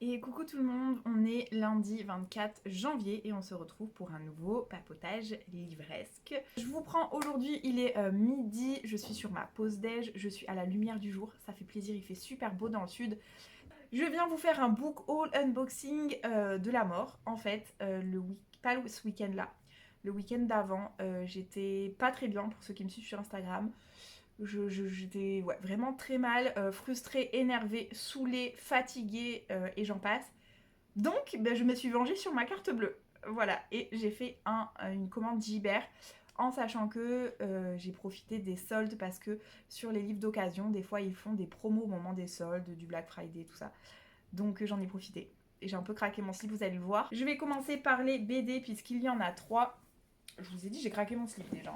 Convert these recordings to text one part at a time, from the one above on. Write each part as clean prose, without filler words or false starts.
Et coucou tout le monde, on est lundi 24 janvier et on se retrouve pour un nouveau papotage livresque. Je vous prends aujourd'hui, il est midi, je suis sur ma pause déj, je suis à la lumière du jour, ça fait plaisir, il fait super beau dans le sud. Je viens vous faire un book haul unboxing de la mort. En fait, pas ce week-end là, le week-end d'avant, j'étais pas très bien pour ceux qui me suivent sur Instagram. J'étais vraiment très mal, frustrée, énervée, saoulée, fatiguée et j'en passe. Donc, je me suis vengée sur ma carte bleue. Voilà, et j'ai fait une commande Gibert en sachant que j'ai profité des soldes parce que sur les livres d'occasion, des fois ils font des promos au moment des soldes, du Black Friday, tout ça. Donc j'en ai profité. Et j'ai un peu craqué mon slip, vous allez le voir. Je vais commencer par les BD puisqu'il y en a 3. Je vous ai dit, j'ai craqué mon slip déjà.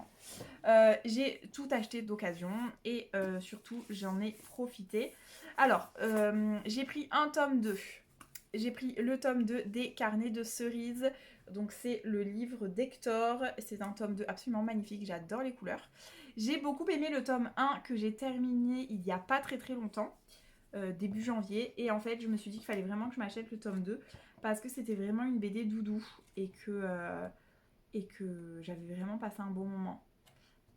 J'ai tout acheté d'occasion et surtout j'en ai profité. Alors, j'ai pris un tome 2. J'ai pris le tome 2 des Carnets de cerises. Donc c'est le livre d'Hector. C'est un tome 2 absolument magnifique, j'adore les couleurs. J'ai beaucoup aimé le tome 1 que j'ai terminé il n'y a pas très très longtemps. Début janvier. Et en fait, je me suis dit qu'il fallait vraiment que je m'achète le tome 2 parce que c'était vraiment une BD doudou et que j'avais vraiment passé un bon moment.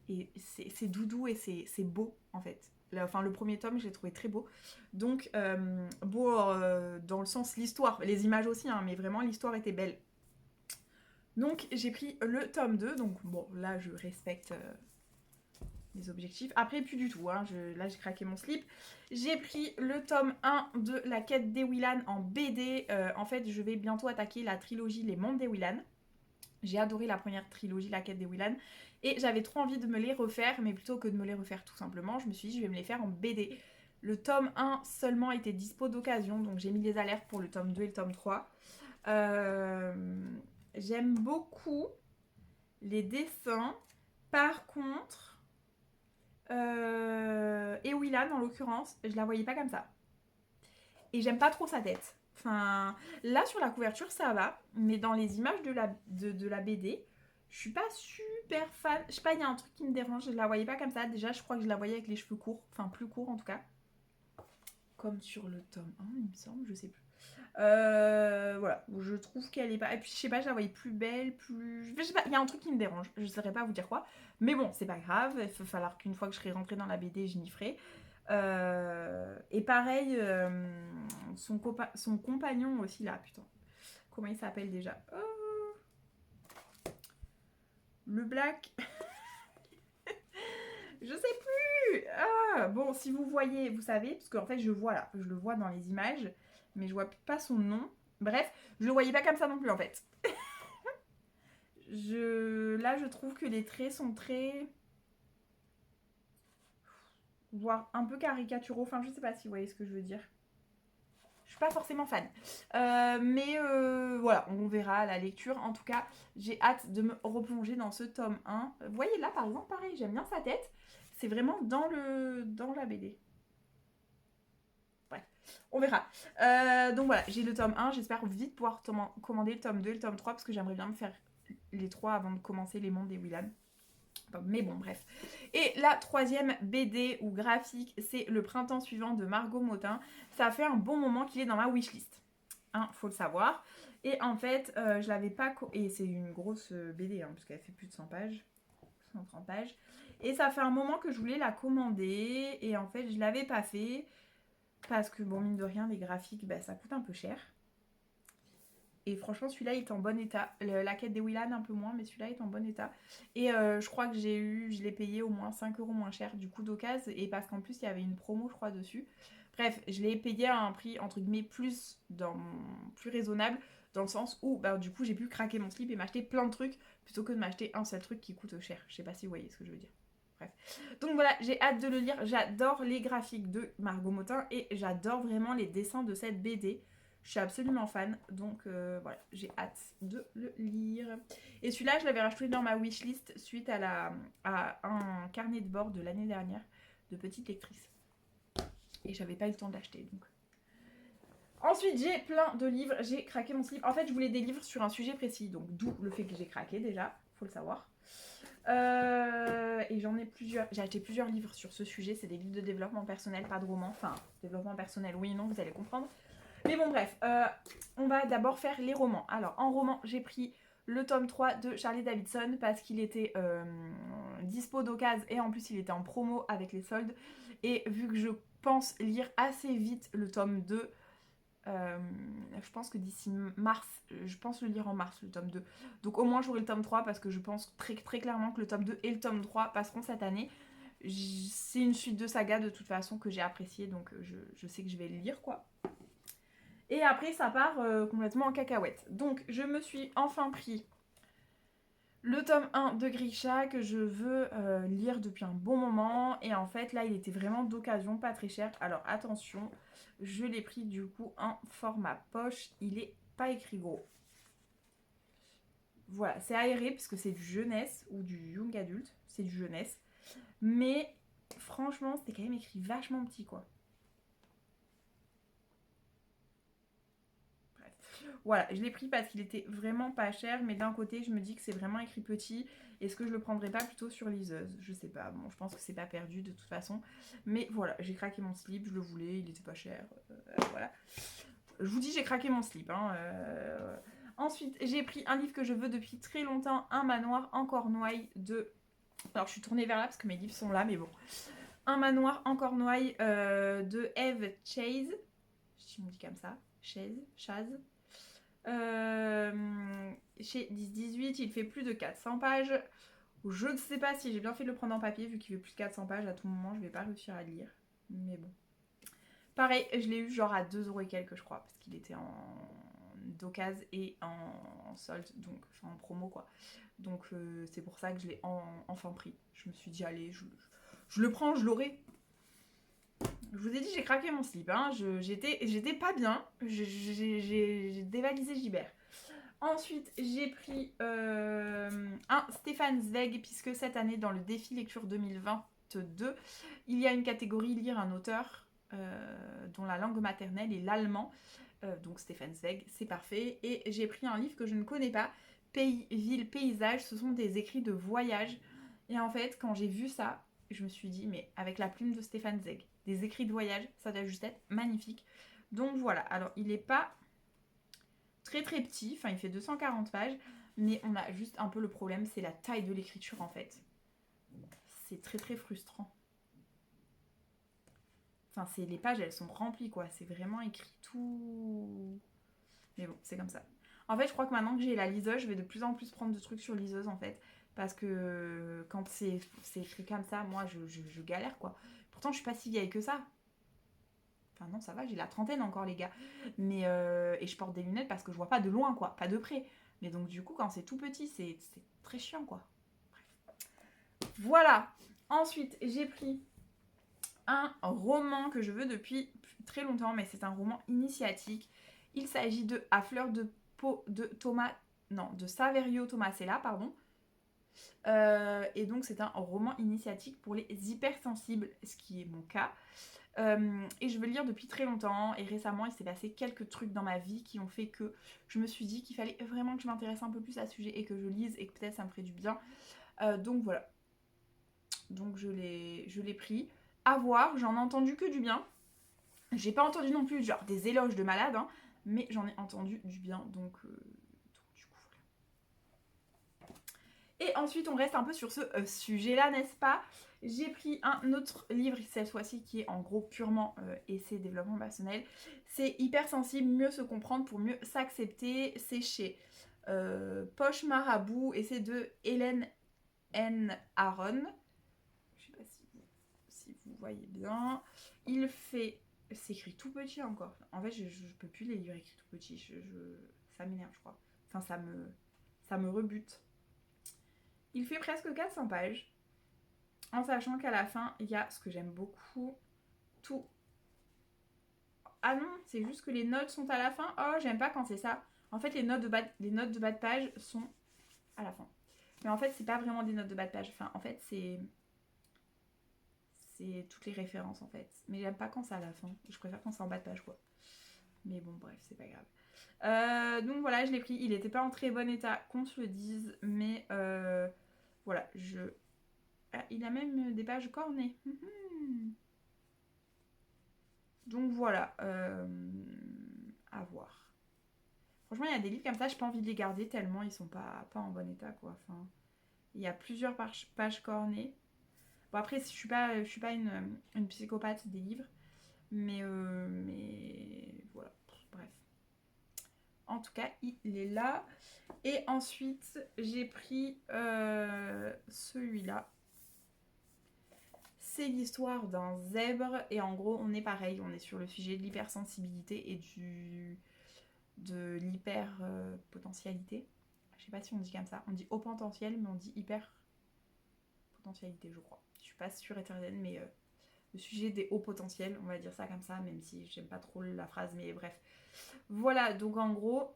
Et c'est doudou et c'est beau en fait. Enfin, le premier tome, je l'ai trouvé très beau. Donc, beau dans le sens l'histoire, les images aussi, hein, mais vraiment l'histoire était belle. Donc, j'ai pris le tome 2. Donc, bon, là, je respecte les objectifs. Après, plus du tout. Hein, là, j'ai craqué mon slip. J'ai pris le tome 1 de La Quête d'Ewilan en BD. En fait, je vais bientôt attaquer la trilogie Les Mondes d'Ewilan. J'ai adoré la première trilogie, La Quête d'Ewilan, et j'avais trop envie de me les refaire, mais plutôt que de me les refaire tout simplement, je me suis dit je vais me les faire en BD. Le tome 1 seulement était dispo d'occasion, donc j'ai mis les alertes pour le tome 2 et le tome 3. J'aime beaucoup les dessins. Par contre, Ewilan en l'occurrence, je la voyais pas comme ça. Et j'aime pas trop sa tête. Enfin, là sur la couverture ça va, mais dans les images de la BD, je suis pas super fan. Je sais pas, il y a un truc qui me dérange, je la voyais pas comme ça. Déjà, je crois que je la voyais avec les cheveux courts, enfin plus courts en tout cas. Comme sur le tome 1, il me semble, je sais plus. Voilà, je trouve qu'elle est pas. Et puis je sais pas, je la voyais plus belle, plus. Je sais pas, il y a un truc qui me dérange, je saurais pas vous dire quoi. Mais bon, c'est pas grave, il va falloir qu'une fois que je serai rentrée dans la BD, je m'y ferai. Et pareil, son compagnon aussi là, putain. Comment il s'appelle déjà? Le Black. Je sais plus. Ah, bon, si vous voyez, vous savez, parce qu'en fait je vois là, je le vois dans les images, mais je vois pas son nom. Bref, je le voyais pas comme ça non plus en fait. Là, je trouve que les traits sont très, voire un peu caricaturaux. Enfin, je sais pas si vous voyez ce que je veux dire. Je suis pas forcément fan. Mais voilà, on verra à la lecture. En tout cas, j'ai hâte de me replonger dans ce tome 1. Vous voyez là, par exemple, pareil, j'aime bien sa tête. C'est vraiment dans la BD. Bref, on verra. Donc voilà, j'ai le tome 1. J'espère vite pouvoir commander le tome 2 et le tome 3 parce que j'aimerais bien me faire les 3 avant de commencer les mondes des Willan. Mais bon, bref. Et la troisième BD ou graphique, c'est Le printemps suivant de Margot Motin. Ça fait un bon moment qu'il est dans ma wishlist. Hein, faut le savoir. Et en fait, je l'avais pas. Et c'est une grosse BD, hein, parce qu'elle fait plus de 100 pages. 130 pages. Et ça fait un moment que je voulais la commander. Et en fait, je l'avais pas fait. Parce que, bon, mine de rien, les graphiques, bah, ça coûte un peu cher. Et franchement, celui-là est en bon état. La quête des Willan, un peu moins, mais celui-là est en bon état. Et je crois que je l'ai payé au moins 5 euros moins cher du coup d'occasion. Et parce qu'en plus, il y avait une promo, je crois, dessus. Bref, je l'ai payé à un prix, entre guillemets, plus raisonnable. Dans le sens où, bah, du coup, j'ai pu craquer mon slip et m'acheter plein de trucs plutôt que de m'acheter un seul truc qui coûte cher. Je sais pas si vous voyez ce que je veux dire. Bref. Donc voilà, j'ai hâte de le lire. J'adore les graphiques de Margot Motin et j'adore vraiment les dessins de cette BD. Je suis absolument fan, donc voilà, j'ai hâte de le lire. Et celui-là, je l'avais rajouté dans ma wishlist suite à un carnet de bord de l'année dernière de petite lectrice. Et j'avais pas eu le temps de l'acheter, donc. Ensuite, j'ai plein de livres, j'ai craqué mon slip. En fait, je voulais des livres sur un sujet précis, donc d'où le fait que j'ai craqué déjà, faut le savoir. Et j'en ai plusieurs. J'ai acheté plusieurs livres sur ce sujet. C'est des livres de développement personnel, pas de romans. Enfin, développement personnel, oui et non, vous allez comprendre. Mais bon bref, on va d'abord faire les romans. Alors en roman, j'ai pris le tome 3 de Charlie Davidson parce qu'il était dispo d'occasion et en plus il était en promo avec les soldes. Et vu que je pense lire assez vite le tome 2, je pense que d'ici mars, je pense le lire en mars le tome 2. Donc au moins j'aurai le tome 3 parce que je pense très, très clairement que le tome 2 et le tome 3 passeront cette année. C'est une suite de saga de toute façon que j'ai appréciée, donc je sais que je vais le lire quoi. Et après ça part complètement en cacahuète. Donc je me suis enfin pris le tome 1 de Grisha que je veux lire depuis un bon moment. Et en fait là il était vraiment d'occasion, pas très cher. Alors attention, je l'ai pris du coup en format poche. Il est pas écrit gros. Voilà, c'est aéré parce que c'est du jeunesse ou du young adulte. C'est du jeunesse. Mais franchement c'était quand même écrit vachement petit quoi. Voilà, je l'ai pris parce qu'il était vraiment pas cher, mais d'un côté, je me dis que c'est vraiment écrit petit. Est-ce que je le prendrais pas plutôt sur liseuse? Je sais pas. Bon, je pense que c'est pas perdu de toute façon. Mais voilà, j'ai craqué mon slip, je le voulais, il était pas cher. Voilà. Je vous dis, j'ai craqué mon slip. Hein, Ensuite, j'ai pris un livre que je veux depuis très longtemps, Un manoir en Cornouailles de... Alors, je suis tournée vers là parce que mes livres sont là, mais bon. Un manoir en Cornouailles de Eve Chase. Si on dit comme ça. Chase. Chez 10-18, il fait plus de 400 pages. Je ne sais pas si j'ai bien fait de le prendre en papier, vu qu'il fait plus de 400 pages à tout moment, je vais pas réussir à le lire. Mais bon. Pareil, je l'ai eu genre à 2€ et quelques, je crois, parce qu'il était en d'occasion et en solde, donc enfin en promo quoi. Donc c'est pour ça que je l'ai enfin pris. Je me suis dit, allez, je le prends, je l'aurai. Je vous ai dit, j'ai craqué mon slip. Hein. J'étais pas bien. J'ai dévalisé Gibert. Ensuite, j'ai pris un Stéphane Zweig, puisque cette année, dans le défi lecture 2022, il y a une catégorie lire un auteur dont la langue maternelle est l'allemand. Donc Stéphane Zweig, c'est parfait. Et j'ai pris un livre que je ne connais pas, Pays, ville, paysage. Ce sont des écrits de voyage. Et en fait, quand j'ai vu ça, je me suis dit, mais avec la plume de Stéphane Zweig, des écrits de voyage, ça doit juste être magnifique. Donc voilà, alors il n'est pas très très petit, enfin il fait 240 pages, mais on a juste un peu le problème, c'est la taille de l'écriture en fait. C'est très très frustrant. Enfin, les pages, elles sont remplies quoi, c'est vraiment écrit tout... Mais bon, c'est comme ça. En fait, je crois que maintenant que j'ai la liseuse, je vais de plus en plus prendre de trucs sur liseuse en fait. Parce que quand c'est écrit comme ça, moi je galère quoi. Pourtant, je suis pas si vieille que ça. Enfin non, ça va, j'ai la trentaine encore les gars. Mais et je porte des lunettes parce que je vois pas de loin quoi, pas de près. Mais donc du coup, quand c'est tout petit, c'est très chiant quoi. Bref. Voilà. Ensuite, j'ai pris un roman que je veux depuis très longtemps, mais c'est un roman initiatique. Il s'agit de À fleur de peau de Saverio Tomasella, pardon. Et donc c'est un roman initiatique pour les hypersensibles, ce qui est mon cas. Et je veux le lire depuis très longtemps, et récemment il s'est passé quelques trucs dans ma vie qui ont fait que je me suis dit qu'il fallait vraiment que je m'intéresse un peu plus à ce sujet et que je lise et que peut-être ça me ferait du bien. Donc voilà. Donc je l'ai pris. À voir, j'en ai entendu que du bien. J'ai pas entendu non plus genre des éloges de malade, hein, mais j'en ai entendu du bien, donc du coup voilà. Et ensuite on reste un peu sur ce sujet-là, n'est-ce pas? J'ai pris un autre livre, cette fois-ci, qui est en gros purement essai développement personnel. C'est Hypersensible, mieux se comprendre pour mieux s'accepter. C'est chez Poche Marabout et c'est de Hélène N. Aron. Je sais pas si vous voyez bien. Il fait... C'est écrit tout petit encore. En fait, je peux plus les livres écrits tout petit. Ça m'énerve, je crois. Enfin, ça me rebute. Il fait presque 400 pages. En sachant qu'à la fin, il y a ce que j'aime beaucoup. Tout. Ah non, c'est juste que les notes sont à la fin. Oh, j'aime pas quand c'est ça. En fait, les notes de bas de page sont à la fin. Mais en fait, c'est pas vraiment des notes de bas de page. Enfin, en fait, c'est toutes les références en fait. Mais j'aime pas quand c'est à la fin. Je préfère quand c'est en bas de page quoi. Mais bon bref, c'est pas grave. Donc voilà, je l'ai pris. Il était pas en très bon état, qu'on se le dise. Mais voilà, il a même des pages cornées. Donc voilà. à voir. Franchement, il y a des livres comme ça, j'ai pas envie de les garder tellement ils sont pas en bon état, quoi. Enfin, il y a plusieurs pages cornées. Bon, après, je suis pas une psychopathe des livres, mais voilà, bref. En tout cas, il est là. Et ensuite, j'ai pris celui-là. C'est l'histoire d'un zèbre. Et en gros, on est pareil. On est sur le sujet de l'hypersensibilité et de l'hyper-potentialité. Je sais pas si on dit comme ça. On dit haut potentiel, mais on dit hyper-potentialité, je crois. Je suis pas sûre et certaine, mais le sujet des hauts potentiels, on va dire ça comme ça, même si j'aime pas trop la phrase, mais bref. Voilà, donc en gros...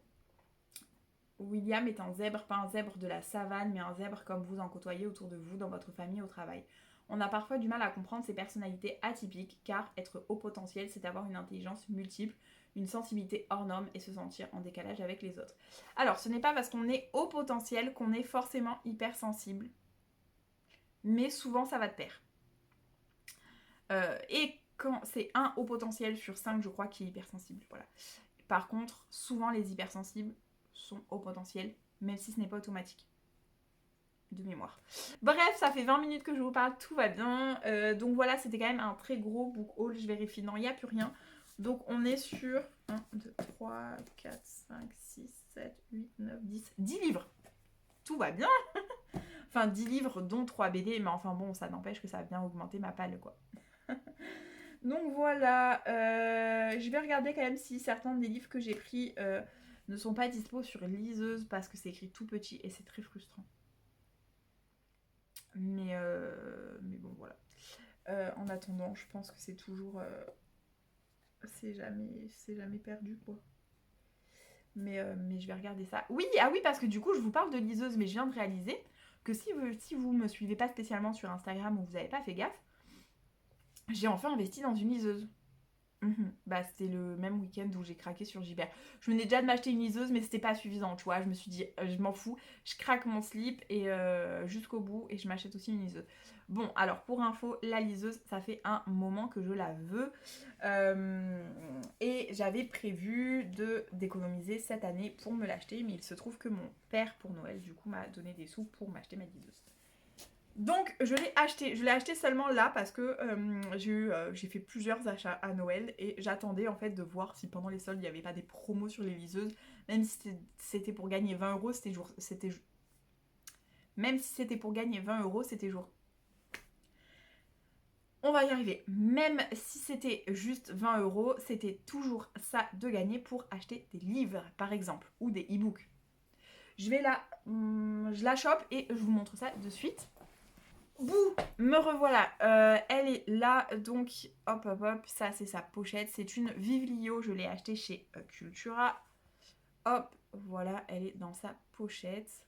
William est un zèbre, pas un zèbre de la savane, mais un zèbre comme vous en côtoyez autour de vous, dans votre famille, au travail. On a parfois du mal à comprendre ces personnalités atypiques, car être haut potentiel, c'est avoir une intelligence multiple, une sensibilité hors norme et se sentir en décalage avec les autres. Alors, ce n'est pas parce qu'on est haut potentiel qu'on est forcément hypersensible, mais souvent ça va de pair. Et quand c'est un haut potentiel sur 5, je crois, qui est hypersensible. Voilà. Par contre, souvent les hypersensibles sont au potentiel, même si ce n'est pas automatique. De mémoire. Bref, ça fait 20 minutes que je vous parle, tout va bien. Donc voilà, c'était quand même un très gros book haul, je vérifie. Non, il n'y a plus rien. Donc on est sur 1, 2, 3, 4, 5, 6, 7, 8, 9, 10. 10 livres. Tout va bien. Enfin, 10 livres, dont 3 BD, mais enfin bon, ça n'empêche que ça a bien augmenté ma palle, quoi. Donc voilà, je vais regarder quand même si certains des livres que j'ai pris ne sont pas dispo sur liseuse parce que c'est écrit tout petit et c'est très frustrant. Mais bon, voilà. En attendant, je pense que c'est toujours... c'est jamais perdu, quoi. Mais je vais regarder ça. Oui, ah oui, parce que du coup, je vous parle de liseuse, mais je viens de réaliser que si vous me suivez pas spécialement sur Instagram ou vous n'avez pas fait gaffe, j'ai enfin investi dans une liseuse. Bah c'était le même week-end où j'ai craqué sur Gibert. Je venais déjà de m'acheter une liseuse mais c'était pas suffisant, tu vois. Je me suis dit je m'en fous, je craque mon slip et jusqu'au bout et je m'achète aussi une liseuse. Bon alors pour info, la liseuse ça fait un moment que je la veux et j'avais prévu d'économiser cette année pour me l'acheter, mais il se trouve que mon père pour Noël du coup m'a donné des sous pour m'acheter ma liseuse. Donc je l'ai acheté seulement là parce que j'ai fait plusieurs achats à Noël et j'attendais en fait de voir si pendant les soldes il n'y avait pas des promos sur les liseuses. Même si c'était pour gagner 20 euros, même si c'était pour gagner 20 euros, c'était jour. On va y arriver. Même si c'était juste 20 euros, c'était toujours ça de gagner pour acheter des livres par exemple ou des e-books. Je la chope et je vous montre ça de suite. Bouh, me revoilà, elle est là, donc hop, ça c'est sa pochette, c'est une Vivlio, je l'ai achetée chez Cultura, hop, voilà, elle est dans sa pochette,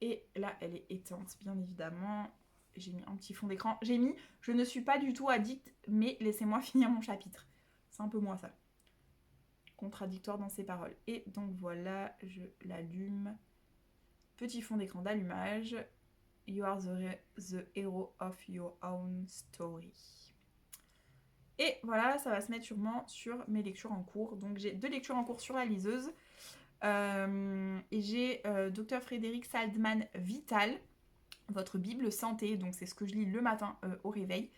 et là elle est éteinte, bien évidemment, j'ai mis un petit fond d'écran, je ne suis pas du tout addict, mais laissez-moi finir mon chapitre, c'est un peu moi ça, contradictoire dans ses paroles, et donc voilà, je l'allume, petit fond d'écran d'allumage. You are the hero of your own story. Et voilà, ça va se mettre sûrement sur mes lectures en cours. Donc j'ai 2 lectures en cours sur la liseuse. Et j'ai Dr Frédéric Saldman Vital, votre Bible santé. Donc c'est ce que je lis le matin au réveil.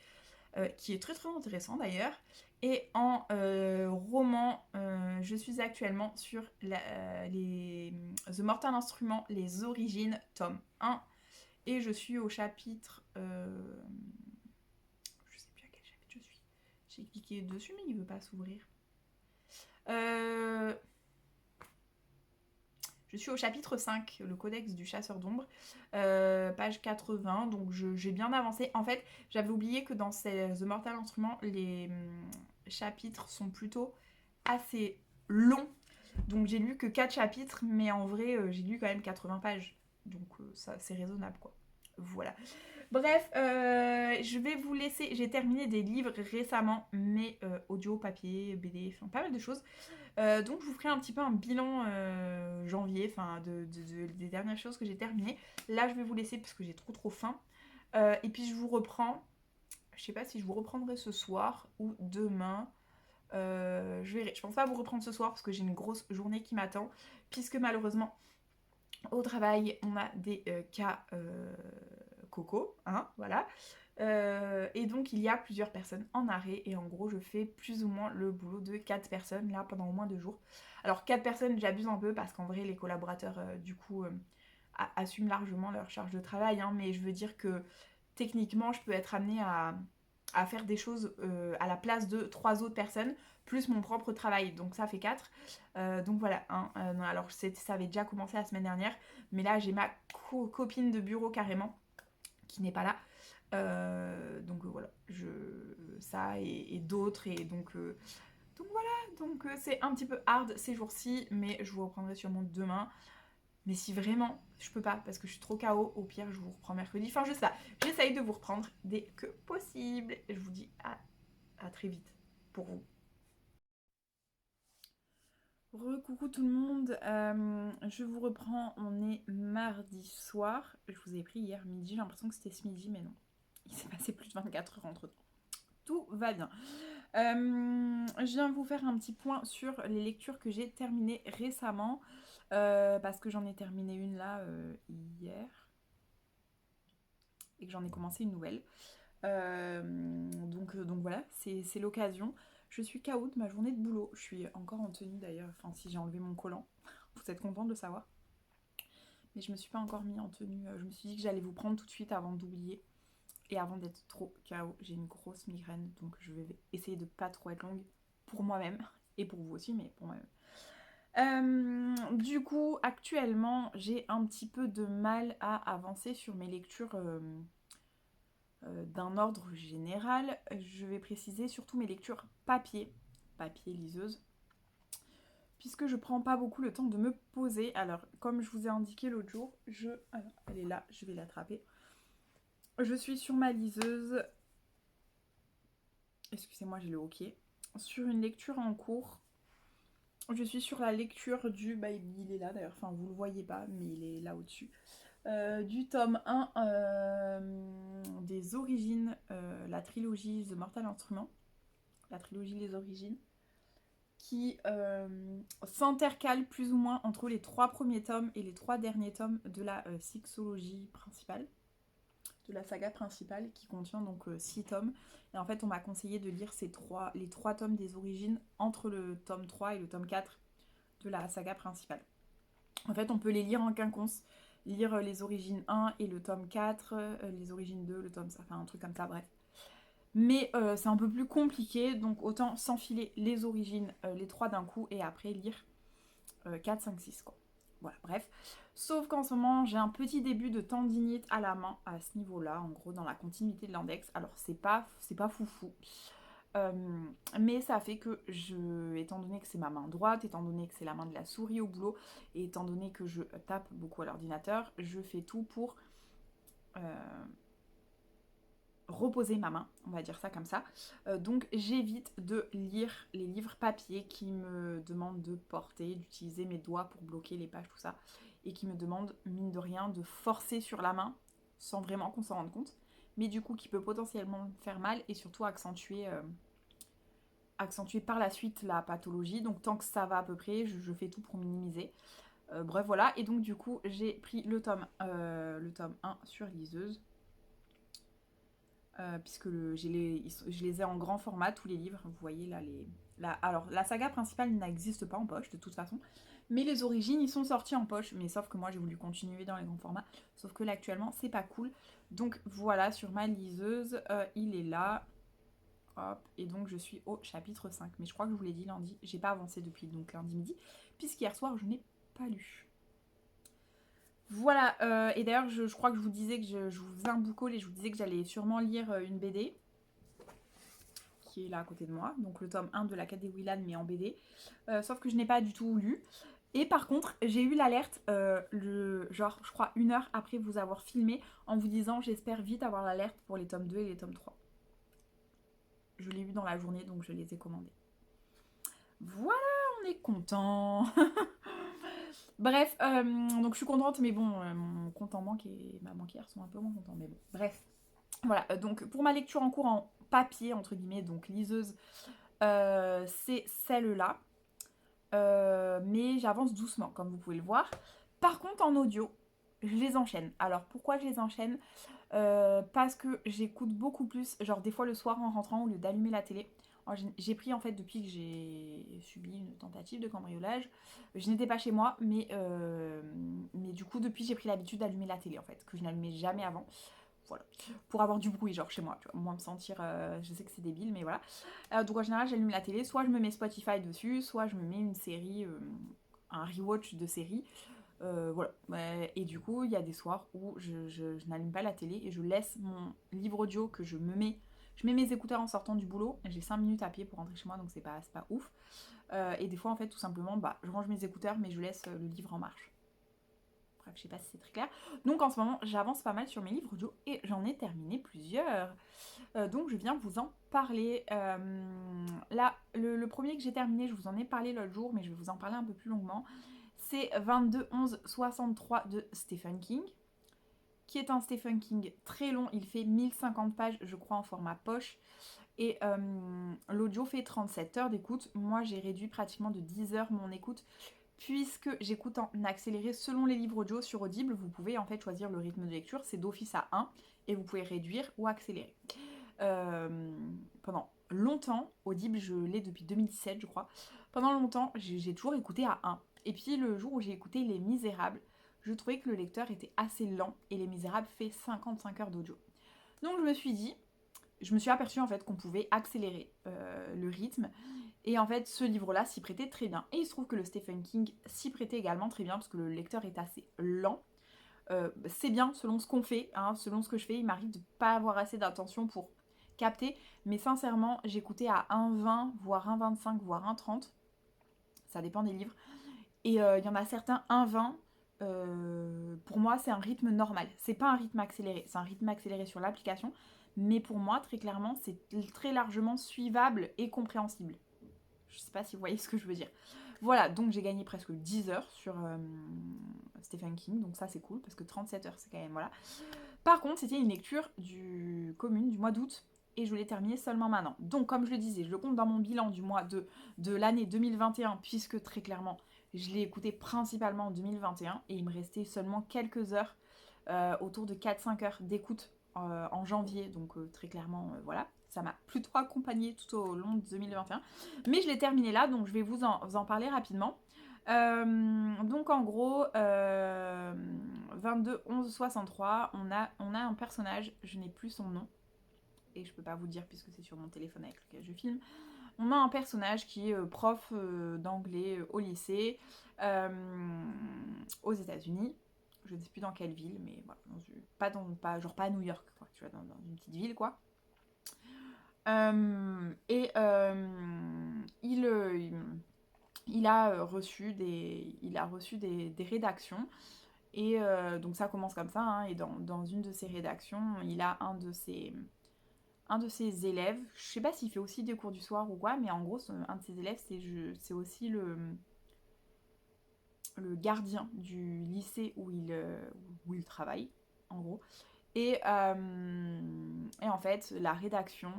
Qui est très très intéressant d'ailleurs. Et en roman, je suis actuellement sur The Mortal Instrument, les origines, tome 1. Et je suis au chapitre... je sais plus à quel chapitre je suis. J'ai cliqué dessus, mais il veut pas s'ouvrir. Je suis au chapitre 5, le codex du chasseur d'ombre, page 80, donc j'ai bien avancé. En fait, j'avais oublié que dans The Mortal Instrument, les chapitres sont plutôt assez longs. Donc j'ai lu que 4 chapitres, mais en vrai, j'ai lu quand même 80 pages. Donc ça c'est raisonnable quoi. Voilà. Bref, je vais vous laisser. J'ai terminé des livres récemment, mais audio, papier, BD, enfin pas mal de choses. Donc je vous ferai un petit peu un bilan janvier, enfin des dernières choses que j'ai terminées. Là je vais vous laisser parce que j'ai trop faim. Et puis je vous reprends. Je sais pas si je vous reprendrai ce soir ou demain. Je verrai. Je pense pas vous reprendre ce soir parce que j'ai une grosse journée qui m'attend. Puisque malheureusement, au travail, on a des cas coco, hein, voilà. Et donc il y a plusieurs personnes en arrêt et en gros je fais plus ou moins le boulot de 4 personnes là pendant au moins 2 jours. Alors 4 personnes j'abuse un peu parce qu'en vrai les collaborateurs du coup assument largement leur charge de travail, hein, mais je veux dire que techniquement je peux être amenée à faire des choses à la place de 3 autres personnes plus mon propre travail, donc ça fait 4. Donc voilà, hein, alors ça avait déjà commencé la semaine dernière, mais là j'ai ma copine de bureau carrément qui n'est pas là. Donc voilà, ça et d'autres et donc voilà, donc c'est un petit peu hard ces jours-ci, mais je vous reprendrai sûrement demain. Mais si vraiment je peux pas parce que je suis trop KO, au pire je vous reprends mercredi. Enfin je sais pas, j'essaye de vous reprendre dès que possible. Et je vous dis à très vite pour vous. Recoucou tout le monde, je vous reprends, on est mardi soir. Je vous ai pris hier midi, j'ai l'impression que c'était ce midi, mais non. Il s'est passé plus de 24 heures entre temps. Tout va bien. Je viens vous faire un petit point sur les lectures que j'ai terminées récemment. Parce que j'en ai terminé une là hier. Et que j'en ai commencé une nouvelle. Donc voilà, c'est l'occasion. Je suis KO de ma journée de boulot. Je suis encore en tenue d'ailleurs, enfin si j'ai enlevé mon collant. Vous êtes contente de le savoir. Mais je me suis pas encore mis en tenue. Je me suis dit que j'allais vous prendre tout de suite avant d'oublier. Et avant d'être trop KO, j'ai une grosse migraine. Donc je vais essayer de pas trop être longue pour moi-même. Et pour vous aussi, mais pour moi-même. Du coup, actuellement, j'ai un petit peu de mal à avancer sur mes lectures d'un ordre général. Je vais préciser surtout mes lectures papier liseuse, puisque je prends pas beaucoup le temps de me poser. Alors, comme je vous ai indiqué l'autre jour, alors, elle est là, je vais l'attraper. Je suis sur ma liseuse. Excusez-moi, j'ai le hoquet. Sur une lecture en cours. Je suis sur la lecture du... Bah, il est là d'ailleurs, enfin vous le voyez pas, mais il est là au-dessus. Du tome 1 des origines, la trilogie The Mortal Instrument, la trilogie Les Origines, qui s'intercale plus ou moins entre les 3 premiers tomes et les 3 derniers tomes de la sexologie principale, de la saga principale, qui contient donc 6 tomes. Et en fait, on m'a conseillé de lire les 3 tomes des origines entre le tome 3 et le tome 4 de la saga principale. En fait, on peut les lire en quinconce. Lire les origines 1 et le tome 4, les origines 2, le tome ça, enfin un truc comme ça, bref. Mais c'est un peu plus compliqué, donc autant s'enfiler les origines, les 3 d'un coup, et après lire 4, 5, 6, quoi. Voilà, bref. Sauf qu'en ce moment, j'ai un petit début de tendinite à la main à ce niveau-là, en gros, dans la continuité de l'index. Alors, c'est pas foufou. Euh, mais ça fait que étant donné que c'est ma main droite, étant donné que c'est la main de la souris au boulot, et étant donné que je tape beaucoup à l'ordinateur, je fais tout pour reposer ma main, on va dire ça comme ça. Donc j'évite de lire les livres papier qui me demandent de porter, d'utiliser mes doigts pour bloquer les pages, tout ça, et qui me demandent, mine de rien, de forcer sur la main, sans vraiment qu'on s'en rende compte, mais du coup qui peut potentiellement faire mal et surtout accentuer par la suite la pathologie. Donc tant que ça va à peu près, je fais tout pour minimiser. Bref, voilà. Et donc du coup, j'ai pris le tome 1 sur liseuse. Puisque je les ai en grand format, tous les livres. Vous voyez là, alors, la saga principale n'existe pas en poche, de toute façon. Mais les origines, ils sont sortis en poche. Mais sauf que moi, j'ai voulu continuer dans les grands formats. Sauf que là, actuellement, c'est pas cool. Donc voilà, sur ma liseuse, il est là. Hop, et donc je suis au chapitre 5. Mais je crois que je vous l'ai dit lundi, j'ai pas avancé depuis donc lundi midi, puisqu'hier soir je n'ai pas lu. Voilà, et d'ailleurs je crois que je vous disais que je vous faisais un book haul et je vous disais que j'allais sûrement lire une BD qui est là à côté de moi, donc le tome 1 de la Cadet Willan mais en BD, sauf que je n'ai pas du tout lu. Et par contre, j'ai eu l'alerte, genre je crois 1 heure après vous avoir filmé, en vous disant j'espère vite avoir l'alerte pour les tomes 2 et les tomes 3. Je l'ai eu dans la journée, donc je les ai commandés. Voilà, on est content. Bref, donc je suis contente, mais bon, mon compte en banque et ma banquière sont un peu moins contents, mais bon, bref. Voilà, donc pour ma lecture en cours en papier, entre guillemets, donc liseuse, c'est celle-là. Mais j'avance doucement, comme vous pouvez le voir. Par contre, en audio, je les enchaîne. Alors, pourquoi je les enchaîne? Parce que j'écoute beaucoup plus, genre des fois le soir en rentrant, au lieu d'allumer la télé. J'ai pris en fait depuis que j'ai subi une tentative de cambriolage. Je n'étais pas chez moi, mais du coup depuis j'ai pris l'habitude d'allumer la télé en fait, que je n'allumais jamais avant. Voilà. Pour avoir du bruit genre chez moi, tu vois, moins me sentir, je sais que c'est débile, mais voilà. Donc en général j'allume la télé, soit je me mets Spotify dessus, soit je me mets une série, un rewatch de série. Voilà. Et du coup, il y a des soirs où je n'allume pas la télé et je laisse mon livre audio que je me mets. Je mets mes écouteurs en sortant du boulot. J'ai 5 minutes à pied pour rentrer chez moi, donc c'est pas ouf. Et des fois, en fait, tout simplement, je range mes écouteurs, mais je laisse le livre en marche. Bref, je sais pas si c'est très clair. Donc en ce moment, j'avance pas mal sur mes livres audio et j'en ai terminé plusieurs. Donc je viens vous en parler. Là, le premier que j'ai terminé, je vous en ai parlé l'autre jour, mais je vais vous en parler un peu plus longuement. C'est 22-11-63 de Stephen King, qui est un Stephen King très long. Il fait 1050 pages, je crois, en format poche. Et l'audio fait 37 heures d'écoute. Moi, j'ai réduit pratiquement de 10 heures mon écoute, puisque j'écoute en accéléré selon les livres audio sur Audible. Vous pouvez en fait choisir le rythme de lecture, c'est d'office à 1, et vous pouvez réduire ou accélérer. Pendant longtemps, Audible, je l'ai depuis 2017, je crois. Pendant longtemps, j'ai toujours écouté à 1. Et puis le jour où j'ai écouté Les Misérables, je trouvais que le lecteur était assez lent et Les Misérables fait 55 heures d'audio. Donc je me suis aperçue en fait qu'on pouvait accélérer le rythme. Et en fait, ce livre-là s'y prêtait très bien. Et il se trouve que le Stephen King s'y prêtait également très bien parce que le lecteur est assez lent. C'est bien selon ce qu'on fait, hein, selon ce que je fais. Il m'arrive de ne pas avoir assez d'attention pour capter. Mais sincèrement, j'écoutais à 1,20, voire 1,25, voire 1,30. Ça dépend des livres. Et il y en a certains 1,20. Pour moi, c'est un rythme normal. C'est pas un rythme accéléré. C'est un rythme accéléré sur l'application. Mais pour moi, très clairement, c'est très largement suivable et compréhensible. Je sais pas si vous voyez ce que je veux dire. Voilà, donc j'ai gagné presque 10 heures sur Stephen King. Donc ça, c'est cool parce que 37 heures, c'est quand même... Voilà. Par contre, c'était une lecture commune du mois d'août. Et je l'ai terminée seulement maintenant. Donc, comme je le disais, je le compte dans mon bilan du mois de l'année 2021, puisque très clairement, je l'ai écouté principalement en 2021 et il me restait seulement quelques heures, autour de 4-5 heures d'écoute en janvier. Donc très clairement, voilà, ça m'a plutôt accompagnée tout au long de 2021. Mais je l'ai terminé là, donc je vais vous en parler rapidement. Donc en gros, 22-11-63, on a un personnage, je n'ai plus son nom, et je peux pas vous dire puisque c'est sur mon téléphone avec lequel je filme. On a un personnage qui est prof d'anglais au lycée aux États-Unis. Je ne sais plus dans quelle ville, mais voilà, pas à New York, quoi, tu vois, dans une petite ville, quoi. Il a reçu des rédactions. Et donc ça commence comme ça, hein, et dans une de ces rédactions, il a un de ses élèves, je sais pas s'il fait aussi des cours du soir ou quoi, mais en gros, un de ses élèves, c'est aussi le gardien du lycée où il travaille, en gros. Et en fait, la rédaction,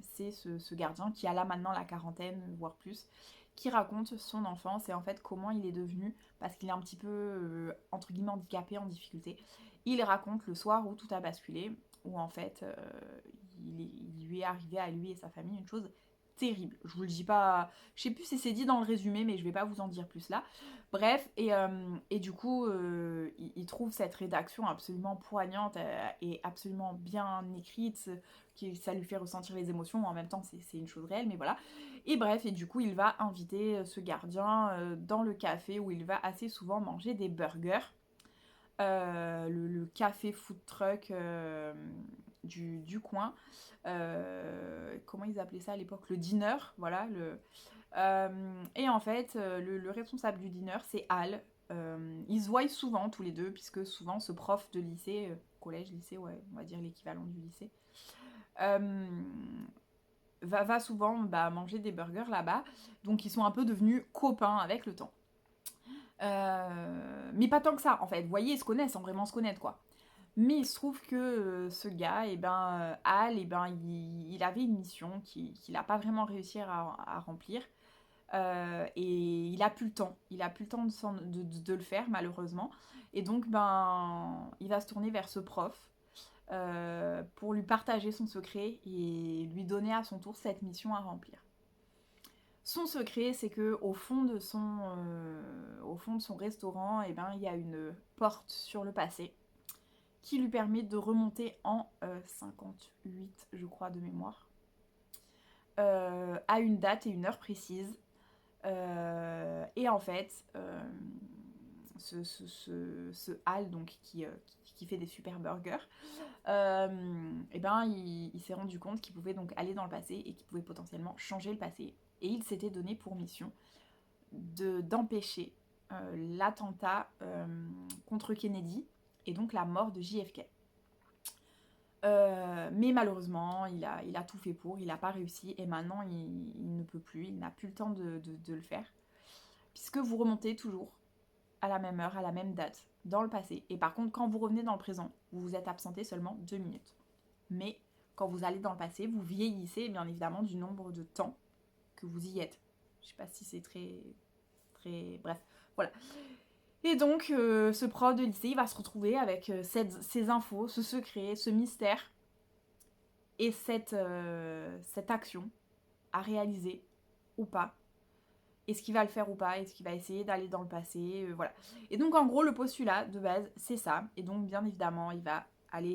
c'est ce gardien qui a là maintenant la quarantaine, voire plus, qui raconte son enfance et en fait comment il est devenu, parce qu'il est un petit peu, entre guillemets, handicapé, en difficulté. Il raconte le soir où tout a basculé, où en fait, il lui est arrivé à lui et sa famille une chose terrible. Je vous le dis pas, je sais plus si c'est dit dans le résumé, mais je vais pas vous en dire plus là. Bref, et du coup, il trouve cette rédaction absolument poignante et absolument bien écrite, ça lui fait ressentir les émotions, en même temps c'est une chose réelle, mais voilà. Et bref, et du coup, il va inviter ce gardien dans le café où il va assez souvent manger des burgers. Le café food truck du coin. Comment ils appelaient ça à l'époque? Le diner, voilà. Et en fait, le responsable du diner, c'est Al. Ils se voient souvent tous les deux, puisque souvent ce prof de lycée, collège, lycée, ouais, on va dire l'équivalent du lycée, va souvent manger des burgers là-bas. Donc ils sont un peu devenus copains avec le temps. Mais pas tant que ça, en fait. Vous voyez, ils se connaissent sans vraiment se connaître, quoi. Mais il se trouve que ce gars, Hal, il avait une mission qu'il n'a pas vraiment réussi à remplir. Et il a plus le temps. Il a plus le temps de le faire, malheureusement. Et donc, il va se tourner vers ce prof pour lui partager son secret et lui donner à son tour cette mission à remplir. Son secret, c'est que au fond de son restaurant, il y a une porte sur le passé qui lui permet de remonter en 58, je crois, de mémoire, à une date et une heure précise. Et en fait, ce Hal, donc, qui fait des super burgers, il s'est rendu compte qu'il pouvait donc aller dans le passé et qu'il pouvait potentiellement changer le passé. Et il s'était donné pour mission d'empêcher l'attentat contre Kennedy et donc la mort de JFK. Mais malheureusement, il a tout fait pour, il n'a pas réussi et maintenant il ne peut plus, il n'a plus le temps de le faire. Puisque vous remontez toujours à la même heure, à la même date, dans le passé. Et par contre, quand vous revenez dans le présent, vous vous êtes absenté seulement 2 minutes. Mais quand vous allez dans le passé, vous vieillissez bien évidemment du nombre de temps que vous y êtes. Je sais pas si c'est très... Bref, voilà. Et donc, ce prof de lycée, il va se retrouver avec ces infos, ce secret, ce mystère et cette action à réaliser ou pas. Est-ce qu'il va le faire ou pas? Est-ce qu'il va essayer d'aller dans le passé? Voilà. Et donc, en gros, le postulat de base, c'est ça. Et donc, bien évidemment, il va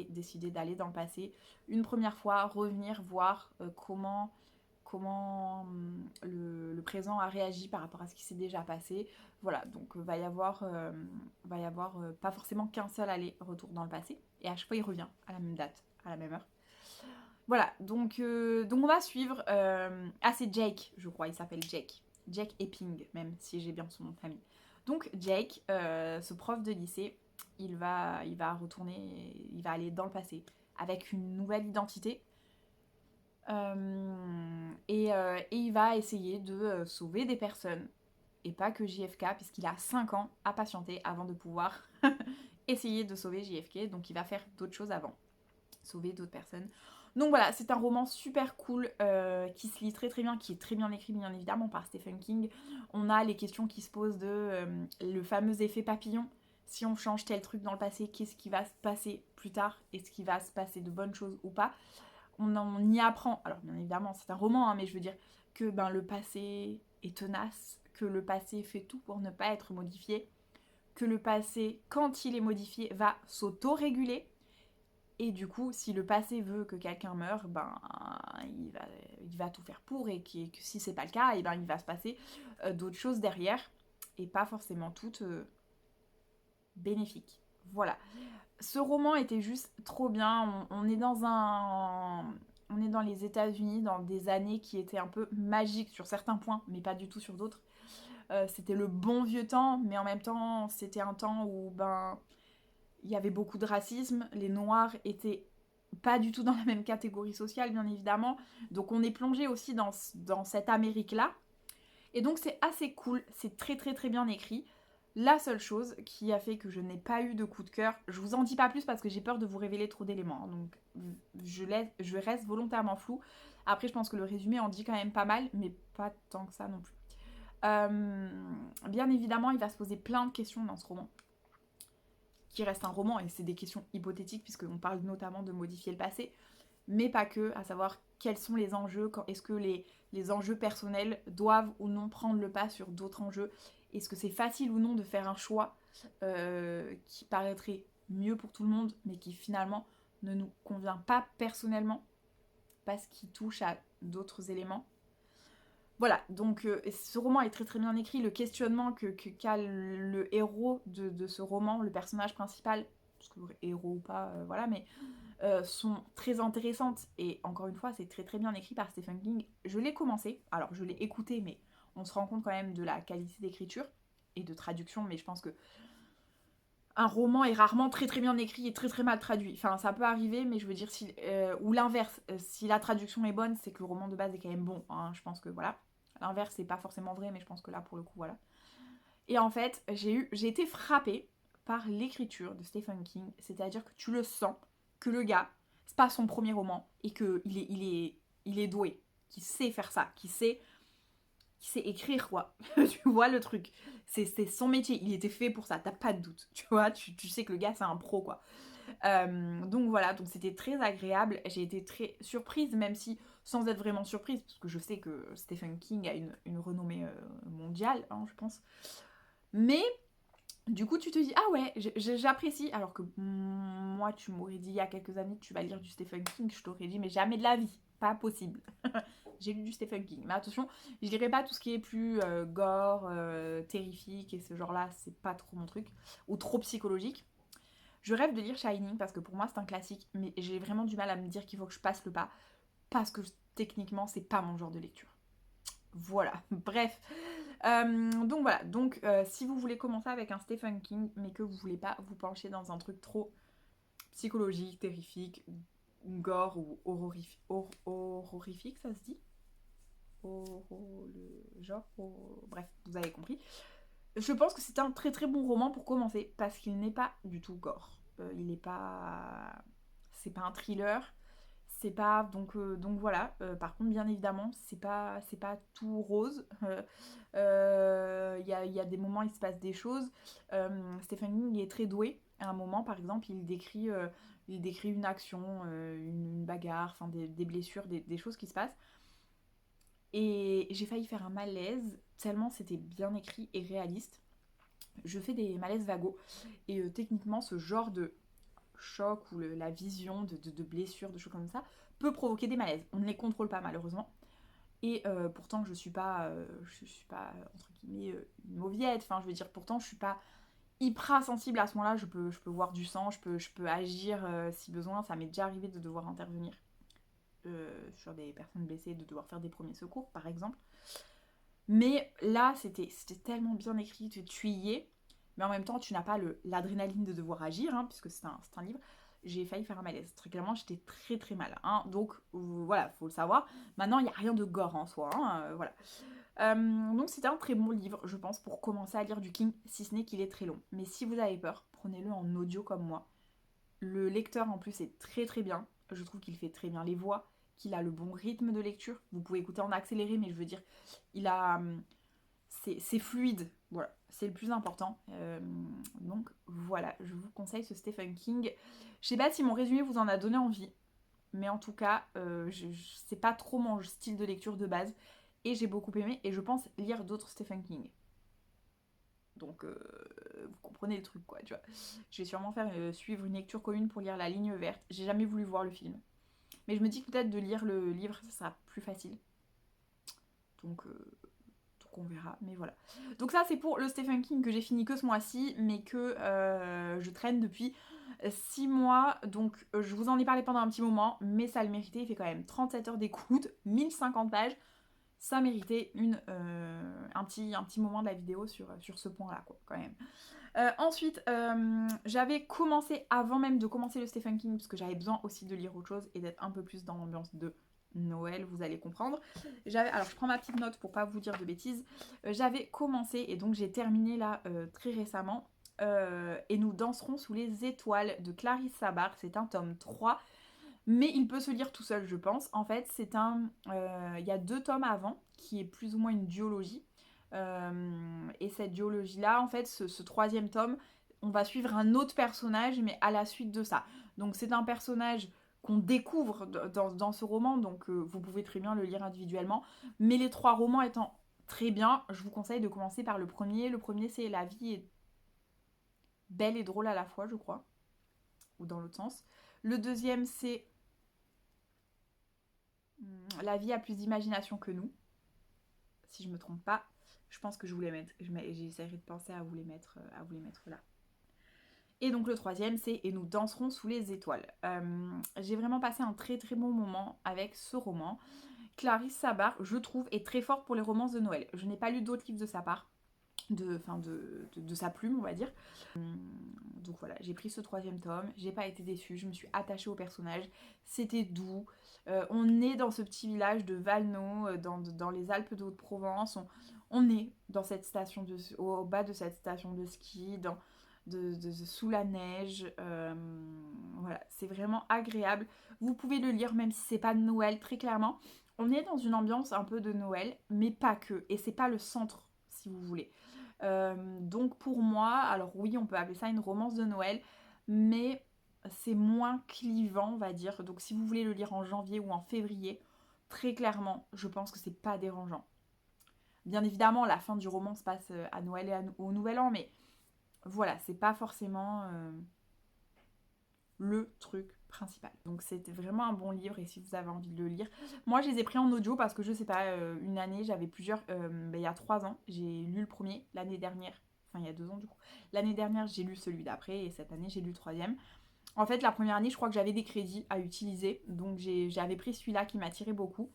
décider d'aller dans le passé une première fois, revenir, voir comment le présent a réagi par rapport à ce qui s'est déjà passé. Voilà, donc va y avoir pas forcément qu'un seul aller-retour dans le passé. Et à chaque fois, il revient à la même date, à la même heure. Voilà, donc on va suivre... c'est Jake, je crois, il s'appelle Jake. Jake Epping, même si j'ai bien son nom de famille. Donc Jake, ce prof de lycée, il va retourner, il va aller dans le passé avec une nouvelle identité. Et il va essayer de sauver des personnes. Et pas que JFK, puisqu'il a 5 ans à patienter avant de pouvoir essayer de sauver JFK. Donc il va faire d'autres choses avant. Sauver d'autres personnes. Donc voilà, c'est un roman super cool qui se lit très très bien, qui est très bien écrit bien évidemment par Stephen King. On a les questions qui se posent de le fameux effet papillon. Si on change tel truc dans le passé, qu'est-ce qui va se passer plus tard? Est-ce qu'il va se passer de bonnes choses ou pas? On y apprend, alors bien évidemment c'est un roman, hein, mais je veux dire que le passé est tenace, que le passé fait tout pour ne pas être modifié, que le passé, quand il est modifié, va s'auto-réguler. Et du coup, si le passé veut que quelqu'un meure, il va tout faire pour, et que si c'est pas le cas, il va se passer d'autres choses derrière, et pas forcément toutes bénéfiques. Voilà. Ce roman était juste trop bien. On est dans les États-Unis, dans des années qui étaient un peu magiques sur certains points, mais pas du tout sur d'autres. C'était le bon vieux temps, mais en même temps, c'était un temps où il y avait beaucoup de racisme. Les Noirs étaient pas du tout dans la même catégorie sociale, bien évidemment. Donc on est plongé aussi dans cette Amérique-là. Et donc c'est assez cool, c'est très très très bien écrit. La seule chose qui a fait que je n'ai pas eu de coup de cœur, je vous en dis pas plus parce que j'ai peur de vous révéler trop d'éléments, donc je reste volontairement floue. Après je pense que le résumé en dit quand même pas mal, mais pas tant que ça non plus. Bien évidemment il va se poser plein de questions dans ce roman, qui reste un roman, et c'est des questions hypothétiques puisqu'on parle notamment de modifier le passé, mais pas que, à savoir quels sont les enjeux, est-ce que les enjeux personnels doivent ou non prendre le pas sur d'autres enjeux, est-ce que c'est facile ou non de faire un choix qui paraîtrait mieux pour tout le monde, mais qui finalement ne nous convient pas personnellement, parce qu'il touche à d'autres éléments. Voilà, donc ce roman est très très bien écrit, le questionnement qu'a le héros de ce roman, le personnage principal, parce que héros ou pas, voilà, mais sont très intéressantes, et encore une fois c'est très très bien écrit par Stephen King. Je l'ai commencé, alors je l'ai écouté, mais on se rend compte quand même de la qualité d'écriture et de traduction, mais je pense que un roman est rarement très très bien écrit et très très mal traduit. Enfin ça peut arriver, mais je veux dire, ou l'inverse, si la traduction est bonne, c'est que le roman de base est quand même bon, hein. Je pense que voilà, l'inverse c'est pas forcément vrai, mais je pense que là pour le coup voilà. Et en fait j'ai été frappée par l'écriture de Stephen King, c'est-à-dire que tu le sens que le gars, c'est pas son premier roman et qu'il est doué, qu'il sait faire ça, qu'il sait écrire quoi. Tu vois le truc, c'est son métier, il était fait pour ça, t'as pas de doute, tu vois, tu sais que le gars c'est un pro quoi. Donc voilà, donc c'était très agréable, j'ai été très surprise, même si sans être vraiment surprise, parce que je sais que Stephen King a une renommée mondiale, hein, je pense. Mais du coup tu te dis, ah ouais, j'apprécie, alors que moi tu m'aurais dit il y a quelques années, tu vas lire du Stephen King, je t'aurais dit, mais jamais de la vie, pas possible. J'ai lu du Stephen King, mais attention, je lirai pas tout ce qui est plus gore, terrifique et ce genre-là, c'est pas trop mon truc, ou trop psychologique. Je rêve de lire Shining parce que pour moi c'est un classique, mais j'ai vraiment du mal à me dire qu'il faut que je passe le pas parce que techniquement c'est pas mon genre de lecture. Voilà, bref. Donc voilà, donc si vous voulez commencer avec un Stephen King, mais que vous voulez pas vous pencher dans un truc trop psychologique, terrifique, gore ou horrifique, ça se dit le genre, bref, vous avez compris. Je pense que c'est un très très bon roman pour commencer parce qu'il n'est pas du tout gore. Il n'est pas, c'est pas un thriller, c'est pas donc voilà. Par contre, bien évidemment, c'est pas tout rose. Il y a des moments, il se passe des choses. Stephen King est très doué. À un moment, par exemple, il décrit une action, une bagarre, enfin des blessures, des choses qui se passent. Et j'ai failli faire un malaise tellement c'était bien écrit et réaliste. Je fais des malaises vagos. Et techniquement, ce genre de choc ou la vision de blessures, de choses comme ça, peut provoquer des malaises. On ne les contrôle pas malheureusement. Et pourtant, je suis pas, entre guillemets, une mauviette. Enfin, je veux dire, pourtant, je suis pas hyper sensible à ce moment-là. Je peux voir du sang, je peux agir si besoin. Ça m'est déjà arrivé de devoir intervenir sur des personnes blessées, de devoir faire des premiers secours, par exemple. Mais là, c'était tellement bien écrit, tu y es, mais en même temps, tu n'as pas l'adrénaline de devoir agir, hein, puisque c'est un livre. J'ai failli faire un malaise. Très clairement, j'étais très très mal. Hein, donc voilà, faut le savoir. Maintenant, il n'y a rien de gore en soi. Hein, voilà. Donc c'était un très bon livre, je pense, pour commencer à lire du King, si ce n'est qu'il est très long. Mais si vous avez peur, prenez-le en audio comme moi. Le lecteur en plus est très très bien. Je trouve qu'il fait très bien les voix, qu'il a le bon rythme de lecture. Vous pouvez écouter en accéléré, mais je veux dire, il a c'est fluide, voilà, c'est le plus important. Donc voilà, je vous conseille ce Stephen King. Je sais pas si mon résumé vous en a donné envie, mais en tout cas, c'est pas trop mon style de lecture de base, et j'ai beaucoup aimé, et je pense lire d'autres Stephen King. Donc vous comprenez le truc quoi, tu vois. Je vais sûrement faire suivre une lecture commune pour lire La Ligne Verte. J'ai jamais voulu voir le film. Mais je me dis que peut-être de lire le livre, ça sera plus facile. Donc on verra, mais voilà. Donc ça c'est pour le Stephen King que j'ai fini que ce mois-ci, mais que je traîne depuis 6 mois, donc je vous en ai parlé pendant un petit moment, mais ça le méritait, il fait quand même 37 heures d'écoute, 1050 pages, ça méritait un petit moment de la vidéo sur ce point-là, quoi, quand même. Ensuite, j'avais commencé, avant même de commencer le Stephen King, parce que j'avais besoin aussi de lire autre chose et d'être un peu plus dans l'ambiance de Noël, vous allez comprendre. Alors je prends ma petite note pour pas vous dire de bêtises. J'avais commencé et donc j'ai terminé là très récemment. Et nous danserons sous les étoiles de Clarisse Sabar. C'est un tome 3. Mais il peut se lire tout seul, je pense. En fait, c'est un. Il y a 2 tomes avant, qui est plus ou moins une duologie. Et cette duologie-là, en fait, ce 3e tome, on va suivre un autre personnage, mais à la suite de ça. Donc c'est un personnage qu'on découvre dans ce roman, donc vous pouvez très bien le lire individuellement. Mais les 3 romans étant très bien, je vous conseille de commencer par le premier. Le premier, c'est La vie est belle et drôle à la fois, je crois. Ou dans l'autre sens. Le deuxième, c'est La vie a plus d'imagination que nous. Si je me trompe pas. Je pense que je vous les mettre. J'essaierai de penser à vous les mettre là. Et donc le troisième, c'est Et nous danserons sous les étoiles. J'ai vraiment passé un très très bon moment avec ce roman. Clarisse Sabar, je trouve, est très forte pour les romances de Noël. Je n'ai pas lu d'autres livres de sa part, de sa plume, on va dire. Donc voilà, j'ai pris ce 3e tome, j'ai pas été déçue, je me suis attachée au personnage, c'était doux. On est dans ce petit village de Valno, dans les Alpes de Haute-Provence. On est dans cette station au bas de cette station de ski, sous la neige. Voilà, c'est vraiment agréable. Vous pouvez le lire même si c'est pas de Noël, très clairement. On est dans une ambiance un peu de Noël, mais pas que. Et c'est pas le centre, si vous voulez. Donc pour moi, alors oui, on peut appeler ça une romance de Noël, mais c'est moins clivant, on va dire. Donc si vous voulez le lire en janvier ou en février, très clairement, je pense que c'est pas dérangeant. Bien évidemment, la fin du roman se passe à Noël et au Nouvel An, mais voilà, c'est pas forcément le truc principal. Donc c'était vraiment un bon livre et si vous avez envie de le lire. Moi je les ai pris en audio parce que je sais pas, une année j'avais plusieurs, il y a 3 ans, j'ai lu le premier, l'année dernière, enfin il y a 2 ans du coup. L'année dernière j'ai lu celui d'après et cette année j'ai lu le troisième. En fait la première année je crois que j'avais des crédits à utiliser, donc j'avais pris celui-là qui m'attirait beaucoup.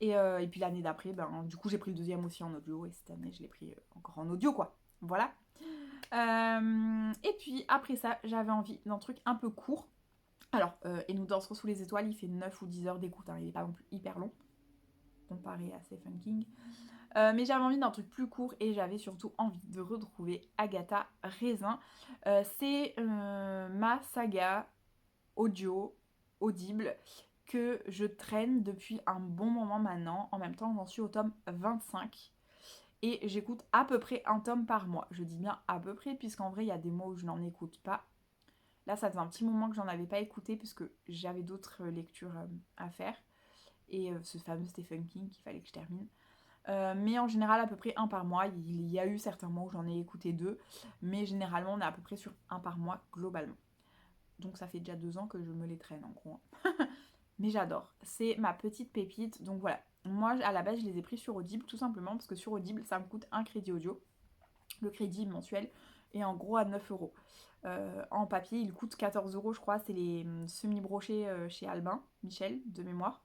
Et puis l'année d'après, ben, du coup j'ai pris le deuxième aussi en audio et cette année je l'ai pris encore en audio quoi. Voilà. Et puis après ça, j'avais envie d'un truc un peu court. Alors, Et nous danserons sous les étoiles, il fait 9 ou 10 heures d'écoute, hein, il n'est pas non plus hyper long, comparé à Stephen King. Mais j'avais envie d'un truc plus court et j'avais surtout envie de retrouver Agatha Raisin. C'est ma saga audio, audible, que je traîne depuis un bon moment maintenant. En même temps, j'en suis au tome 25. Et j'écoute à peu près un tome par mois. Je dis bien à peu près, puisqu'en vrai, il y a des mois où je n'en écoute pas. Là, ça faisait un petit moment que j'en avais pas écouté, puisque j'avais d'autres lectures à faire. Et ce fameux Stephen King qu'il fallait que je termine. Mais en général, à peu près un par mois. Il y a eu certains mois où j'en ai écouté 2. Mais généralement, on est à peu près sur un par mois, globalement. Donc ça fait déjà 2 ans que je me les traîne, en gros. Mais j'adore. C'est ma petite pépite. Donc voilà. Moi, à la base, je les ai pris sur Audible, tout simplement parce que sur Audible, ça me coûte un crédit audio. Le crédit mensuel est en gros à 9 euros. En papier, il coûte 14 euros, je crois. C'est les semi-brochés chez Albin, Michel, de mémoire.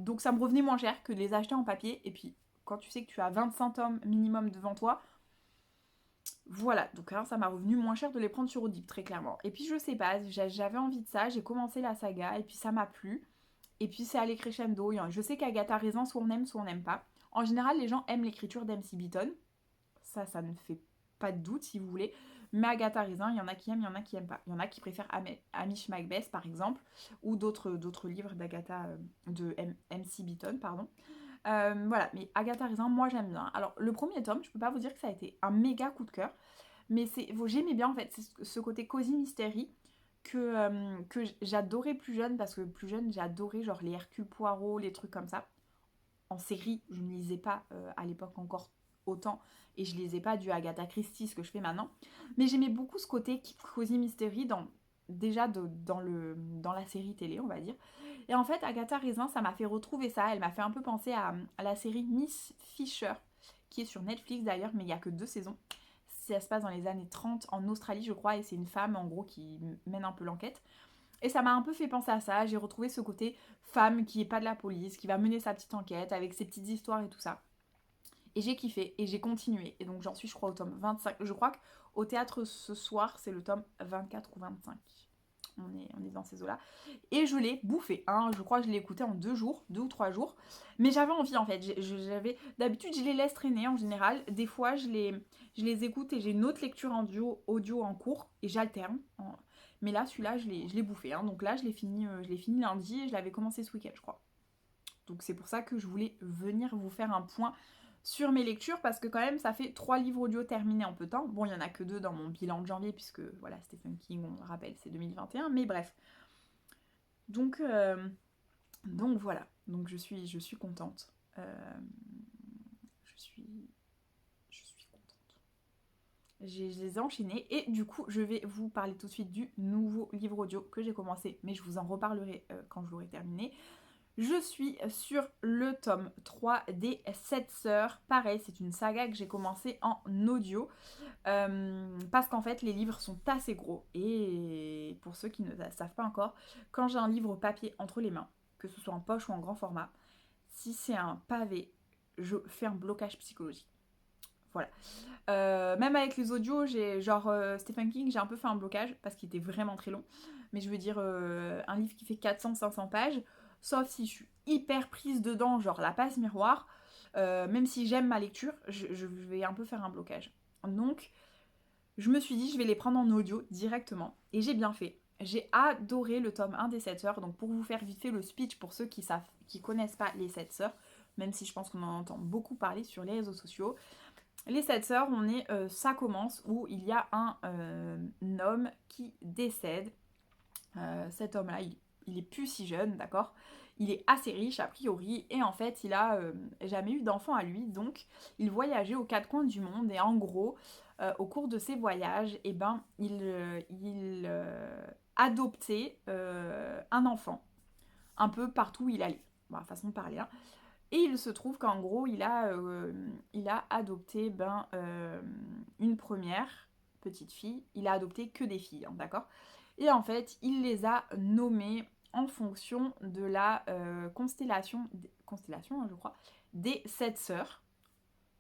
Donc ça me revenait moins cher que de les acheter en papier. Et puis, quand tu sais que tu as 25 tomes minimum devant toi, voilà, donc alors ça m'a revenu moins cher de les prendre sur Audible, très clairement. Et puis je sais pas, j'avais envie de ça, j'ai commencé la saga, et puis ça m'a plu. Et puis c'est allé crescendo. Je sais qu'Agatha Raisin, soit on n'aime pas. En général, les gens aiment l'écriture d'M.C. Beaton. Ça ne fait pas de doute si vous voulez. Mais Agatha Raisin, il y en a qui aiment, il y en a qui aiment pas. Il y en a qui préfèrent Hamish Macbeth par exemple, ou d'autres livres d'Agatha, de M.C. Beaton, pardon. Voilà, mais Agatha Raisin, moi j'aime bien. Alors le premier tome, je peux pas vous dire que ça a été un méga coup de cœur, mais j'aimais bien en fait ce côté cosy mystery que j'adorais plus jeune, parce que plus jeune j'ai adoré genre les Hercule Poirot, les trucs comme ça. En série, je ne lisais pas à l'époque encore autant, et je lisais pas du Agatha Christie, ce que je fais maintenant. Mais j'aimais beaucoup ce côté cosy mystery dans la série télé, on va dire. Et en fait, Agatha Raisin, ça m'a fait retrouver ça. Elle m'a fait un peu penser à la série Miss Fisher, qui est sur Netflix d'ailleurs, mais il n'y a que 2 saisons. Ça se passe dans les années 30 en Australie, je crois, et c'est une femme en gros qui mène un peu l'enquête. Et ça m'a un peu fait penser à ça. J'ai retrouvé ce côté femme qui est pas de la police, qui va mener sa petite enquête avec ses petites histoires et tout ça. Et j'ai kiffé et j'ai continué. Et donc j'en suis, je crois, au tome 25. Je crois qu'au théâtre ce soir, c'est le tome 24 ou 25. On est dans ces eaux-là. Et je l'ai bouffé. Hein. Je crois que je l'ai écouté en 2 jours, 2 ou 3 jours. Mais j'avais envie en fait. D'habitude, je les laisse traîner en général. Des fois, je les écoute et j'ai une autre lecture audio en cours et j'alterne. Mais là, celui-là, je l'ai bouffé. Hein. Donc là, je l'ai fini lundi et je l'avais commencé ce week-end, je crois. Donc c'est pour ça que je voulais venir vous faire un point sur mes lectures, parce que quand même ça fait 3 livres audio terminés en peu de temps. Bon, il y en a que 2 dans mon bilan de janvier, puisque voilà, Stephen King, on le rappelle, c'est 2021, mais bref. Donc voilà, donc je suis contente. Je suis contente. Je les ai enchaînés et du coup je vais vous parler tout de suite du nouveau livre audio que j'ai commencé, mais je vous en reparlerai quand je l'aurai terminé. Je suis sur le tome 3 des 7 sœurs. Pareil, c'est une saga que j'ai commencé en audio. Parce qu'en fait, les livres sont assez gros. Et pour ceux qui ne savent pas encore, quand j'ai un livre papier entre les mains, que ce soit en poche ou en grand format, si c'est un pavé, je fais un blocage psychologique. Voilà. Même avec les audios, Stephen King, j'ai un peu fait un blocage parce qu'il était vraiment très long. Mais je veux dire, un livre qui fait 400-500 pages, sauf si je suis hyper prise dedans, genre la passe miroir, même si j'aime ma lecture, je vais un peu faire un blocage. Donc, je me suis dit je vais les prendre en audio directement. Et j'ai bien fait. J'ai adoré le tome 1 des 7 sœurs. Donc pour vous faire vite fait le speech pour ceux qui connaissent pas les 7 sœurs, même si je pense qu'on en entend beaucoup parler sur les réseaux sociaux. Les 7 sœurs, ça commence où il y a un homme qui décède. Cet homme-là, il est plus si jeune, d'accord. Il est assez riche a priori et en fait il a jamais eu d'enfant à lui, donc il voyageait aux quatre coins du monde et en gros au cours de ses voyages, et ben il adoptait un enfant un peu partout où il allait. Bon, façon de parler. Hein. Et il se trouve qu'en gros il a adopté une première petite fille. Il a adopté que des filles, hein, d'accord. Et en fait il les a nommées en fonction de la constellation hein, je crois, des 7 sœurs.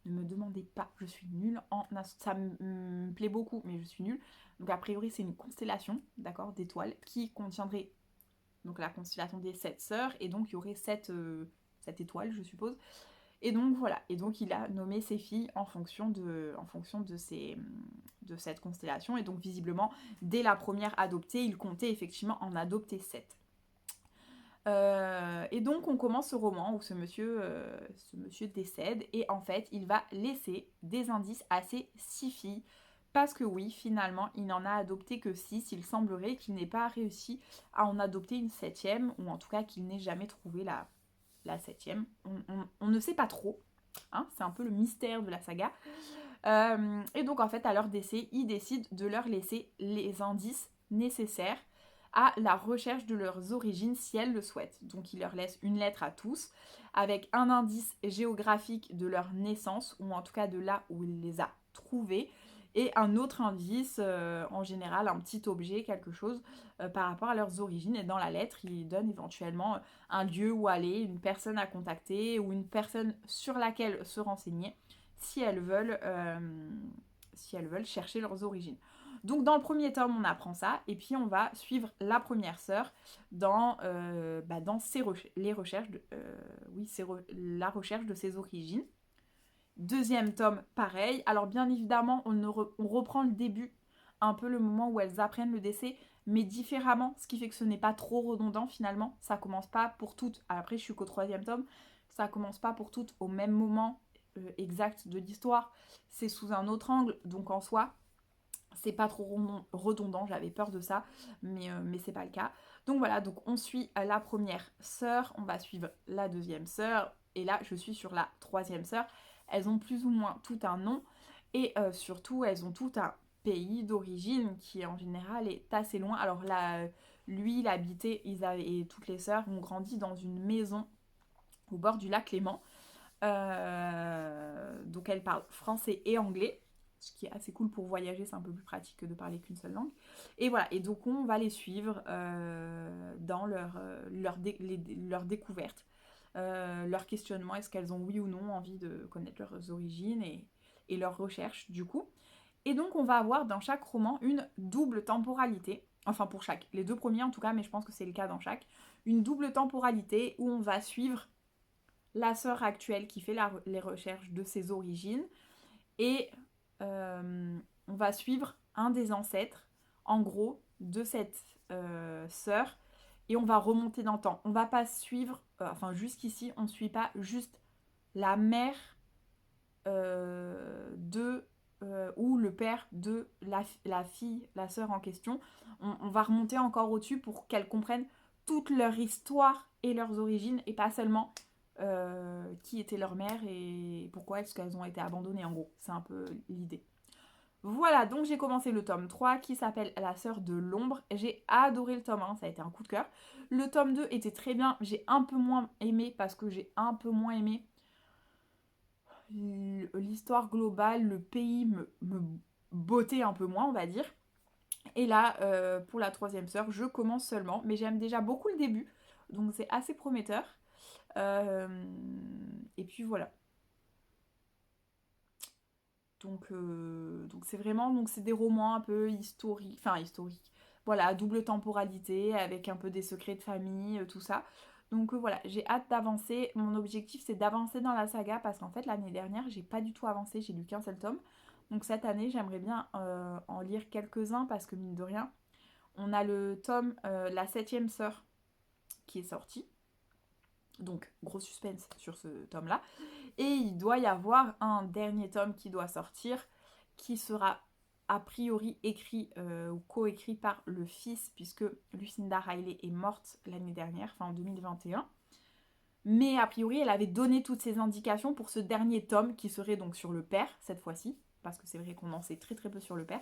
Ne me demandez pas, je suis nulle en... Ça me plaît beaucoup, mais je suis nulle. Donc a priori c'est une constellation, d'accord, d'étoiles, qui contiendrait donc la constellation des 7 sœurs, et donc il y aurait 7 étoiles, je suppose. Et donc voilà, et donc il a nommé ses filles en fonction de cette constellation, et donc visiblement, dès la première adoptée, il comptait effectivement en adopter 7. Et donc on commence ce roman où ce monsieur décède et en fait il va laisser des indices à ses 6 filles parce que oui, finalement il n'en a adopté que 6. Il semblerait qu'il n'ait pas réussi à en adopter une 7e, ou en tout cas qu'il n'ait jamais trouvé la 7e. On ne sait pas trop, hein, c'est un peu le mystère de la saga. Et donc en fait à leur décès, il décide de leur laisser les indices nécessaires à la recherche de leurs origines si elles le souhaitent. Donc il leur laisse une lettre à tous avec un indice géographique de leur naissance, ou en tout cas de là où il les a trouvés, et un autre indice, en général un petit objet, quelque chose par rapport à leurs origines. Et dans la lettre, il donne éventuellement un lieu où aller, une personne à contacter ou une personne sur laquelle se renseigner si elles veulent chercher leurs origines. Donc dans le premier tome, on apprend ça, et puis on va suivre la première sœur dans la recherche de ses origines. Deuxième tome, pareil. Alors bien évidemment, on reprend le début, un peu le moment où elles apprennent le décès, mais différemment, ce qui fait que ce n'est pas trop redondant finalement. Ça commence pas pour toutes, après je suis qu'au troisième tome, ça commence pas pour toutes au même moment exact de l'histoire. C'est sous un autre angle, donc en soi, c'est pas trop redondant, j'avais peur de ça, mais c'est pas le cas. Donc voilà, donc on suit la première sœur, on va suivre la deuxième sœur, et là je suis sur la troisième sœur. Elles ont plus ou moins tout un nom, et surtout elles ont tout un pays d'origine qui en général est assez loin. Alors là, lui, il habitait, et toutes les sœurs ont grandi dans une maison au bord du lac Léman. Donc elles parlent français et anglais, ce qui est assez cool pour voyager, c'est un peu plus pratique que de parler qu'une seule langue. Et voilà, et donc on va les suivre dans leur découverte, leur questionnement, est-ce qu'elles ont oui ou non envie de connaître leurs origines, et leurs recherches du coup. Et donc on va avoir dans chaque roman une double temporalité, enfin pour chaque, les deux premiers en tout cas, mais je pense que c'est le cas dans chaque, une double temporalité où on va suivre la sœur actuelle qui fait les recherches de ses origines, et on va suivre un des ancêtres, en gros, de cette sœur, et on va remonter dans le temps. On va pas suivre, jusqu'ici, on ne suit pas juste la mère ou le père de la fille, la sœur en question. On va remonter encore au-dessus pour qu'elles comprennent toute leur histoire et leurs origines, et pas seulement qui était leur mère et pourquoi est-ce qu'elles ont été abandonnées, en gros. C'est un peu l'idée. Voilà, donc j'ai commencé le tome 3 qui s'appelle La sœur de l'ombre. J'ai adoré le tome 1, ça a été un coup de cœur. Le tome 2 était très bien, j'ai un peu moins aimé parce que j'ai un peu moins aimé l'histoire globale, le pays me bottait un peu moins, on va dire. Et là, pour la troisième sœur, je commence seulement, mais j'aime déjà beaucoup le début, donc c'est assez prometteur. Et puis voilà. Donc c'est vraiment, donc c'est des romans un peu historiques, voilà, double temporalité, avec un peu des secrets de famille, tout ça. Donc voilà, j'ai hâte d'avancer. Mon objectif c'est d'avancer dans la saga, parce qu'en fait l'année dernière j'ai pas du tout avancé, j'ai lu qu'un seul tome. Donc cette année, j'aimerais bien en lire quelques-uns parce que mine de rien, on a le tome La septième sœur qui est sorti. Donc gros suspense sur ce tome-là. Et il doit y avoir un dernier tome qui doit sortir, qui sera a priori écrit ou coécrit par le fils, puisque Lucinda Riley est morte l'année dernière, enfin en 2021. Mais a priori, elle avait donné toutes ses indications pour ce dernier tome, qui serait donc sur le père, cette fois-ci, parce que c'est vrai qu'on en sait très très peu sur le père.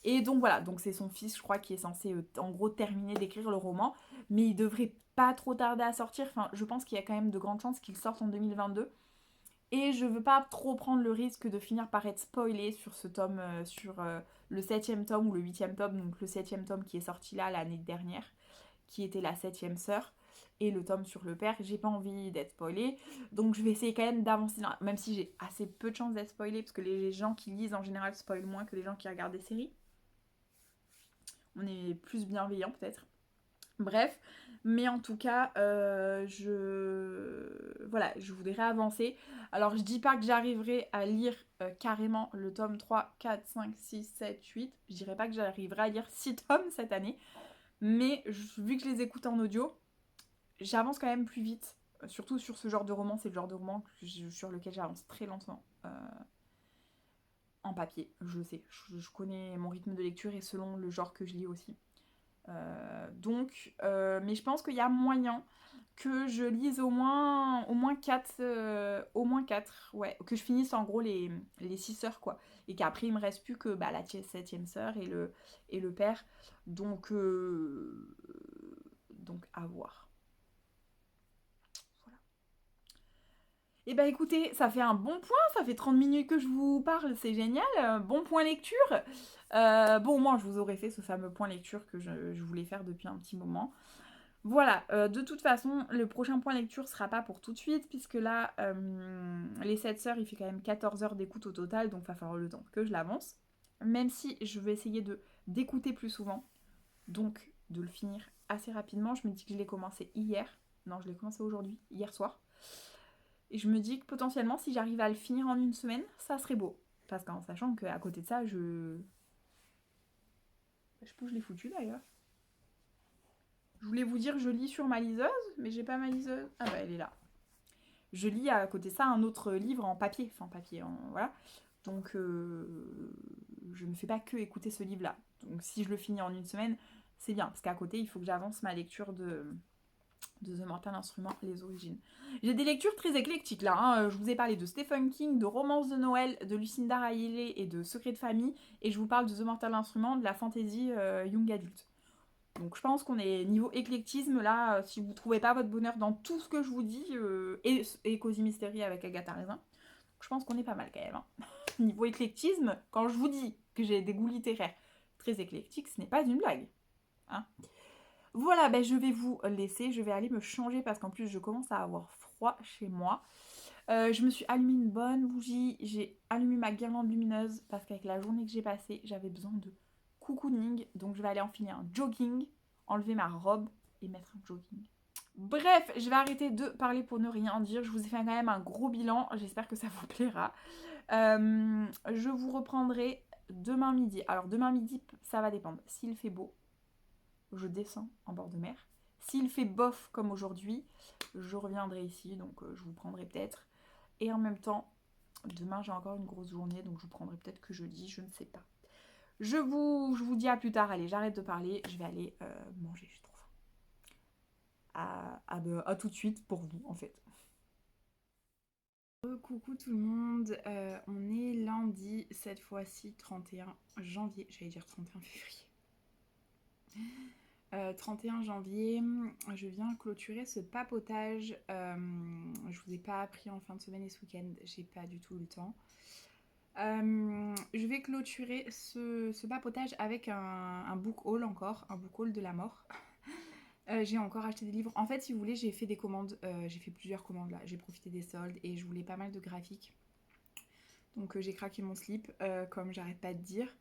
Et donc voilà, donc c'est son fils, je crois, qui est censé en gros terminer d'écrire le roman, mais il devrait pas trop tarder à sortir. Enfin, je pense qu'il y a quand même de grandes chances qu'il sorte en 2022. Et je veux pas trop prendre le risque de finir par être spoilée sur ce tome, le septième tome ou le huitième tome, donc le septième tome qui est sorti là l'année dernière, qui était la septième sœur, et le tome sur le père. J'ai pas envie d'être spoilée, donc je vais essayer quand même d'avancer, même si j'ai assez peu de chances d'être spoilée, parce que les gens qui lisent en général spoilent moins que les gens qui regardent des séries. On est plus bienveillant peut-être. Bref, mais en tout cas, voilà, je voudrais avancer. Alors, je dis pas que j'arriverai à lire carrément le tome 3, 4, 5, 6, 7, 8. Je dirais pas que j'arriverai à lire 6 tomes cette année. Mais vu que je les écoute en audio, j'avance quand même plus vite. Surtout sur ce genre de roman, c'est le genre de roman sur lequel j'avance très lentement. En papier, je sais. Je connais mon rythme de lecture et selon le genre que je lis aussi. Mais je pense qu'il y a moyen que je lise au moins 4, ouais, que je finisse en gros les 6 sœurs, quoi. Et qu'après, il me reste plus que la 7e sœur et le père. Donc à voir. Voilà. Et bah écoutez, ça fait un bon point, ça fait 30 minutes que je vous parle, c'est génial. Bon point lecture. Bon, moi, je vous aurais fait ce fameux point lecture que je voulais faire depuis un petit moment. Voilà, de toute façon, le prochain point lecture sera pas pour tout de suite, puisque là, les 7 sœurs, il fait quand même 14 heures d'écoute au total, donc il va falloir le temps que je l'avance. Même si je vais essayer d'écouter plus souvent, donc de le finir assez rapidement. Je me dis que je l'ai commencé hier. Non, je l'ai commencé aujourd'hui, hier soir. Et je me dis que potentiellement, si j'arrive à le finir en une semaine, ça serait beau. Parce qu'en sachant qu'à côté de ça, je sais pas où je l'ai foutu d'ailleurs. Je voulais vous dire, je lis sur ma liseuse, mais j'ai pas ma liseuse. Ah bah elle est là. Je lis à côté de ça un autre livre en papier, voilà. Donc je ne fais pas que écouter ce livre-là. Donc si je le finis en une semaine, c'est bien, parce qu'à côté, il faut que j'avance ma lecture de The Mortal Instrument, les origines. J'ai des lectures très éclectiques là, hein. Je vous ai parlé de Stephen King, de Romance de Noël, de Lucinda Riley et de Secret de famille, et je vous parle de The Mortal Instrument, de la fantasy young adult. Donc je pense qu'on est niveau éclectisme là, si vous trouvez pas votre bonheur dans tout ce que je vous dis, et Cozy Mystery avec Agatha Raisin, je pense qu'on est pas mal quand même. Hein. Niveau éclectisme, quand je vous dis que j'ai des goûts littéraires très éclectiques, ce n'est pas une blague. Hein. Voilà, ben je vais vous laisser, je vais aller me changer parce qu'en plus je commence à avoir froid chez moi. Je me suis allumé une bonne bougie, j'ai allumé ma guirlande lumineuse parce qu'avec la journée que j'ai passée, j'avais besoin de cocooning. Donc je vais aller enfiler un jogging, enlever ma robe et mettre un jogging. Bref, je vais arrêter de parler pour ne rien dire. Je vous ai fait quand même un gros bilan, j'espère que ça vous plaira. Je vous reprendrai demain midi. Alors demain midi, ça va dépendre. S'il fait beau, je descends en bord de mer. S'il fait bof comme aujourd'hui, je reviendrai ici, donc je vous prendrai peut-être. Et en même temps, demain j'ai encore une grosse journée, donc je vous prendrai peut-être que jeudi, je ne sais pas. Je vous dis à plus tard, allez, j'arrête de parler, je vais aller manger, j'ai trop faim. À tout de suite pour vous, en fait. Coucou tout le monde, on est lundi, cette fois-ci 31 janvier, j'allais dire 31 février. 31 janvier, je viens clôturer ce papotage. Je vous ai pas appris en fin de semaine et ce week-end, j'ai pas du tout le temps. Je vais clôturer ce papotage avec un book haul encore, un book haul de la mort. J'ai encore acheté des livres. En fait, si vous voulez, j'ai fait des commandes, j'ai fait plusieurs commandes là. J'ai profité des soldes et je voulais pas mal de graphiques. Donc j'ai craqué mon slip, comme j'arrête pas de dire.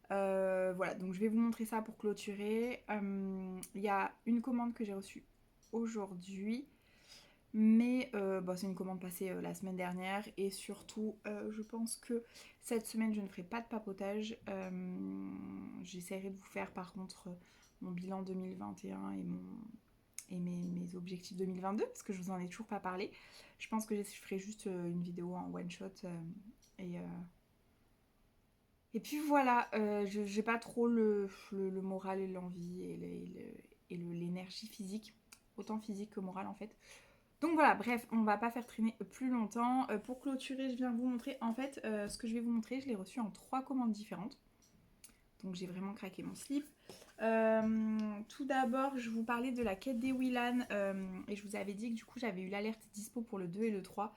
Voilà, donc je vais vous montrer ça pour clôturer. Il y a une commande que j'ai reçue aujourd'hui. Mais bon, c'est une commande passée la semaine dernière. Et surtout, je pense que cette semaine, je ne ferai pas de papotage. J'essaierai de vous faire par contre mon bilan 2021 et mes objectifs 2022, parce que je vous en ai toujours pas parlé. Je pense que je ferai juste une vidéo en one shot. Et, euh, et puis voilà, j'ai pas trop le moral et l'envie et l'énergie physique, autant physique que morale en fait. Donc voilà, bref, on va pas faire traîner plus longtemps. Pour clôturer, je viens vous montrer, en fait, ce que je vais vous montrer, je l'ai reçu en 3 commandes différentes. Donc j'ai vraiment craqué mon slip. Tout d'abord, je vous parlais de la quête des Willan et je vous avais dit que du coup j'avais eu l'alerte dispo pour le 2 et le 3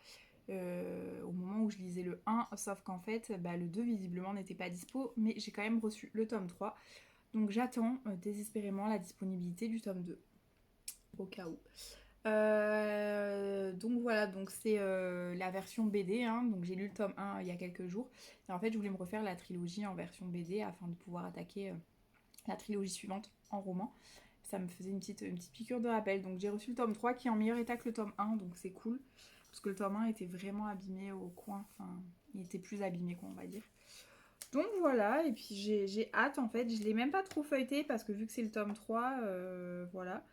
au moment où je lisais le 1, sauf qu'en fait le 2 visiblement n'était pas dispo, mais j'ai quand même reçu le tome 3. Donc j'attends désespérément la disponibilité du tome 2, au cas où. Donc voilà, donc c'est la version BD, hein, donc j'ai lu le tome 1 il y a quelques jours, et en fait je voulais me refaire la trilogie en version BD afin de pouvoir attaquer la trilogie suivante en roman. Ça me faisait une petite piqûre de rappel, donc j'ai reçu le tome 3 qui est en meilleur état que le tome 1, donc c'est cool, parce que le tome 1 était vraiment abîmé au coin, enfin il était plus abîmé quoi on va dire. Donc voilà, et puis j'ai hâte en fait, je l'ai même pas trop feuilleté parce que vu que c'est le tome 3, voilà.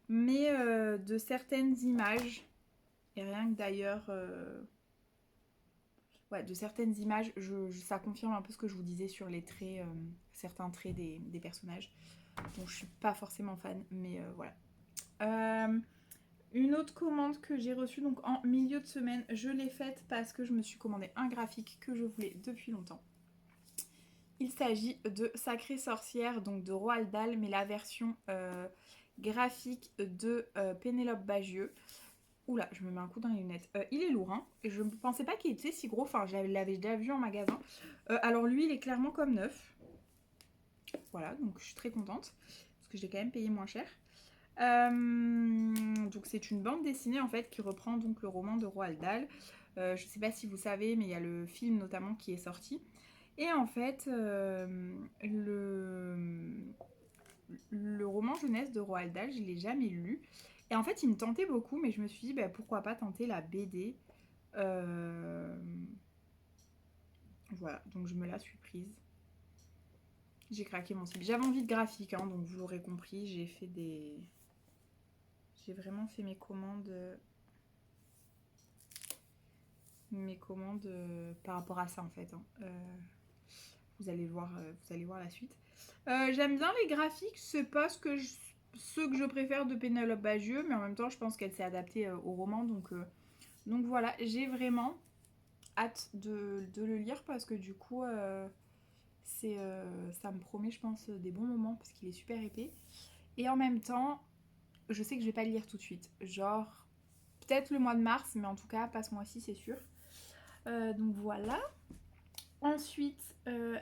Mais de certaines images, et rien que d'ailleurs, ouais, de certaines images, ça confirme un peu ce que je vous disais sur les traits, certains traits des personnages. Donc je suis pas forcément fan, mais voilà. Une autre commande que j'ai reçue donc en milieu de semaine, je l'ai faite parce que je me suis commandé un graphique que je voulais depuis longtemps. Il s'agit de Sacrée Sorcière, donc de Roald Dahl, mais la version graphique de Pénélope Bagieux. Oula, je me mets un coup dans les lunettes. Il est lourd, hein. Et je ne pensais pas qu'il était si gros. Enfin, je l'avais déjà vu en magasin. Alors lui, il est clairement comme neuf. Voilà, donc je suis très contente. Parce que je l'ai quand même payé moins cher. Donc c'est une bande dessinée en fait qui reprend donc le roman de Roald Dahl. Je sais pas si vous savez, mais il y a le film notamment qui est sorti. Et en fait, le roman jeunesse de Roald Dahl, je ne l'ai jamais lu. Et en fait, il me tentait beaucoup, mais je me suis dit, pourquoi pas tenter la BD. Voilà, donc je me la suis prise. J'ai craqué mon slip. J'avais envie de graphique, hein, donc vous l'aurez compris, j'ai vraiment fait mes commandes par rapport à ça en fait. Hein. Vous allez voir la suite. J'aime bien les graphiques, c'est pas ce que je préfère de Pénélope Bagieux, mais en même temps je pense qu'elle s'est adaptée au roman, donc voilà, j'ai vraiment hâte de le lire parce que du coup ça me promet je pense des bons moments parce qu'il est super épais. Et en même temps, je sais que je vais pas le lire tout de suite, genre peut-être le mois de mars, mais en tout cas pas ce mois-ci c'est sûr. Donc voilà. Ensuite,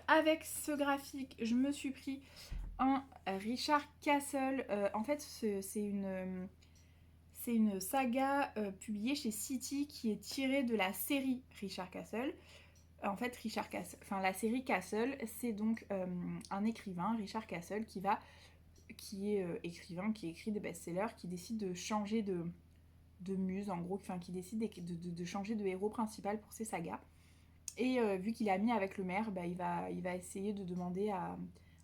avec ce graphique, je me suis pris un Richard Castle. En fait, c'est une saga publiée chez City qui est tirée de la série Richard Castle. En fait, la série Castle, c'est donc un écrivain, Richard Castle, qui est écrivain, qui écrit des best-sellers, qui décide de changer de muse, en gros, qui décide de changer de héros principal pour ses sagas. Et vu qu'il est ami avec le maire, il va essayer de demander à